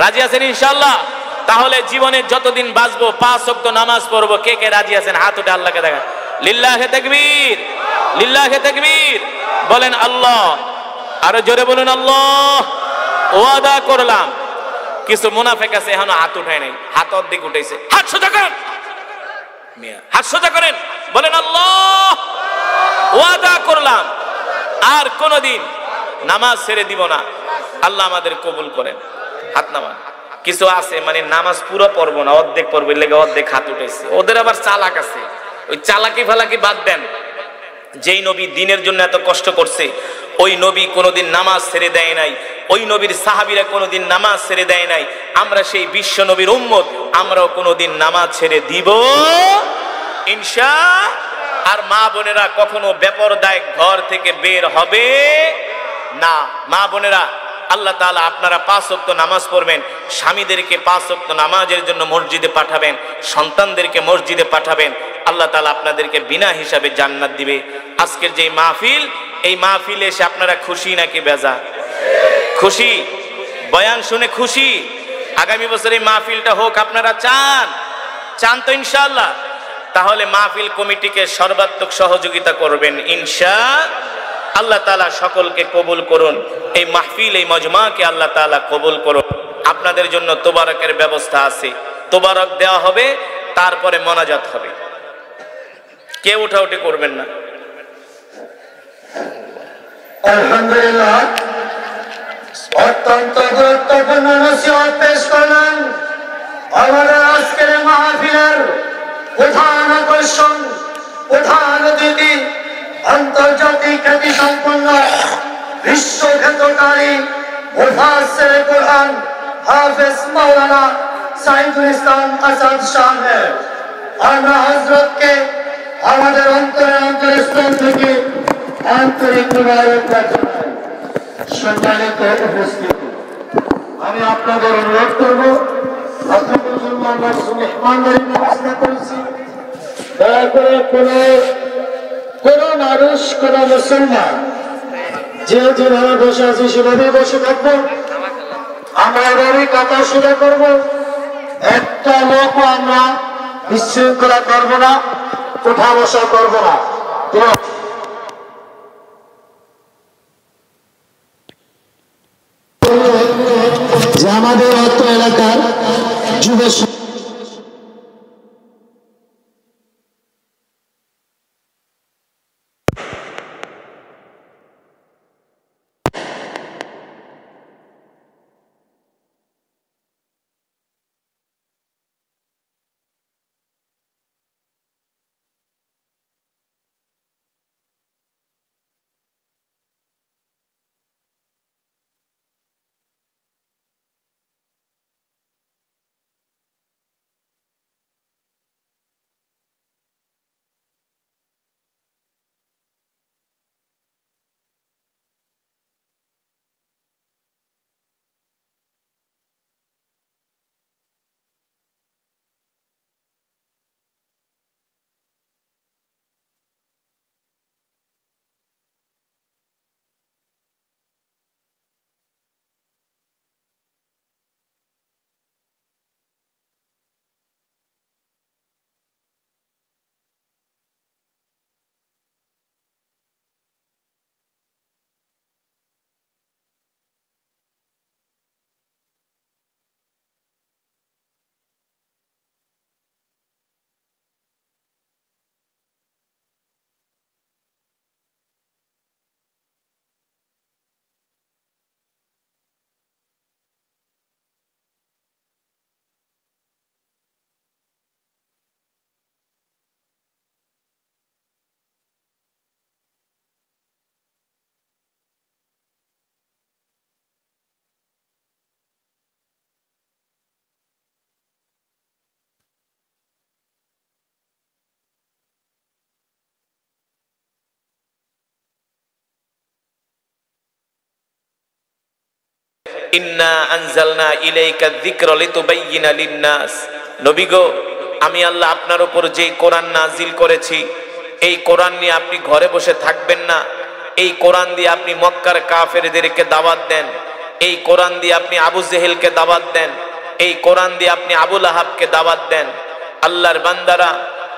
রাজি আছেন ইনশাআল্লাহ? তাহলে জীবনে যতদিন বাঁচবো 5 ওয়াক্ত নামাজ পড়বো। কে কে রাজি আছেন? হাত উঠে আল্লাহকে দেখা। লিল্লাহে তাকবীর, লিল্লাহে তাকবীর। বলেন আল্লাহ, আরো জোরে বলুন আল্লাহ। ওয়াদা করলাম। কিছু মুনাফিক আছে এখনো হাত উঠায় নাই, হাত অর্ধেক উঠাইছে। হাত সোজা করেন মিয়া, হাত সোজা করেন, বলেন আল্লাহ। ওয়াদা করলাম আর কোনদিন নামাজ ছেড়ে দিব না। আল্লাহ আমাদের কবুল করেন। হাত নামান। কিছু আছে মানে নামাজ পুরো পড়বো না, অর্ধেক পড়বো, লেগে অর্ধেক হাত উঠেছে। ওদের আবার চালাক আছে, ওই চালাকি ফালাকি বাদ দেন। যেই নবী দিনের জন্য এত কষ্ট করছে, ওই নবী কোনোদিন নামাজ ছেড়ে দেয় নাই, ওই নবীর সাহাবীরা কোনোদিন নামাজ ছেড়ে দেয় নাই। আমরা সেই বিশ্ব নবীর উম্মত, আমরাও কোনোদিন নামাজ ছেড়ে দিব ইনশাআল্লাহ। আর মা বোনেরা কখনো বেপরদায় ঘর থেকে বের হবে না। মা বোনেরা, আল্লাহ তাআলা আপনারা 5 ওয়াক্ত নামাজ পড়বেন, স্বামীদেরকে 5 ওয়াক্ত নামাজের জন্য মসজিদে পাঠাবেন, সন্তানদেরকে মসজিদে পাঠাবেন। আল্লাহ তাআলা আপনাদেরকে বিনা হিসাবে জান্নাত দিবে। আজকের যে মাহফিল, এই মাহফিলে এসে আপনারা খুশি নাকি বেজা? খুশি? বয়ান শুনে খুশি? আগামী বছর এই মাহফিলটা হোক আপনারা চান? চান তো ইনশাআল্লাহ? তাহলে মাহফিল কমিটিকে সর্বাত্মক সহযোগিতা করবেন ইনশাআল্লাহ। আল্লাহ তাআলা সকলকে কবুল করুন। এই মাহফিল, এই মজমাকে আল্লাহ তাআলা কবুল করুন। আপনাদের জন্য তোবারকের ব্যবস্থা আছে, তোবারক দেওয়া হবে, তারপরে মোনাজাত হবে। কেউ উঠাউঠি করবেন না। আলহামদুলিল্লাহ, অত্যন্ত গুরুত্বপূর্ণ নসিহত পেশ করলেন আমাদের আজকের মাহফিলের প্রধান আকর্ষণ, প্রধান অতিথি, আন্তর্জাতিক খ্যাতি সম্পন্ন বিশ্বখ্যাতকারী মুফাসসিরে কুরআন হাফেজ মাওলানা সাইদুল ইসলাম আসাদ সাহেব। আমরা হযরতকে আমাদের অন্তরস্থল থেকে আন্তরিক মোবারকবাদ জানাই। সম্মানিত উপস্থিতি, আমি আপনাদের অনুরোধ করব, আপনাদের মুসলমান মেহমানদারি ব্যবস্থা করেছি, দয়া করে কোন মানুষ, কোন মুসলমান যে যেভাবে বসে আছি সেভাবেই বসে থাকবো। আমরা এভাবেই কথা শুরু করবো। একটা লোকও আমরা বিশৃঙ্খলা করবো না, উঠা বসা করবো না। যে আমাদের অত্র এলাকার যুব ইন্না আনজালনা ইলাইকা যিকরা লিতুবাইয়িনা লিন-নাস। নবী গো, আমি আল্লাহ আপনার উপর যে কোরআন নাজিল করেছি, এই কোরআন নিয়ে আপনি ঘরে বসে থাকবেন না। এই কোরআন দিয়ে আপনি মক্কার কাফেরদেরকে দাওয়াত দেন, এই কোরআন দিয়ে আপনি আবু জেহেলকে দাওয়াত দেন, এই কোরআন দিয়ে আপনি আবু লাহাবকে দাওয়াত দেন। আল্লাহর বান্দারা,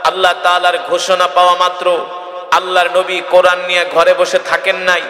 আল্লাহ তাআলার ঘোষণা পাওয়া মাত্র আল্লাহর নবী কোরআন নিয়ে ঘরে বসে থাকেন নাই।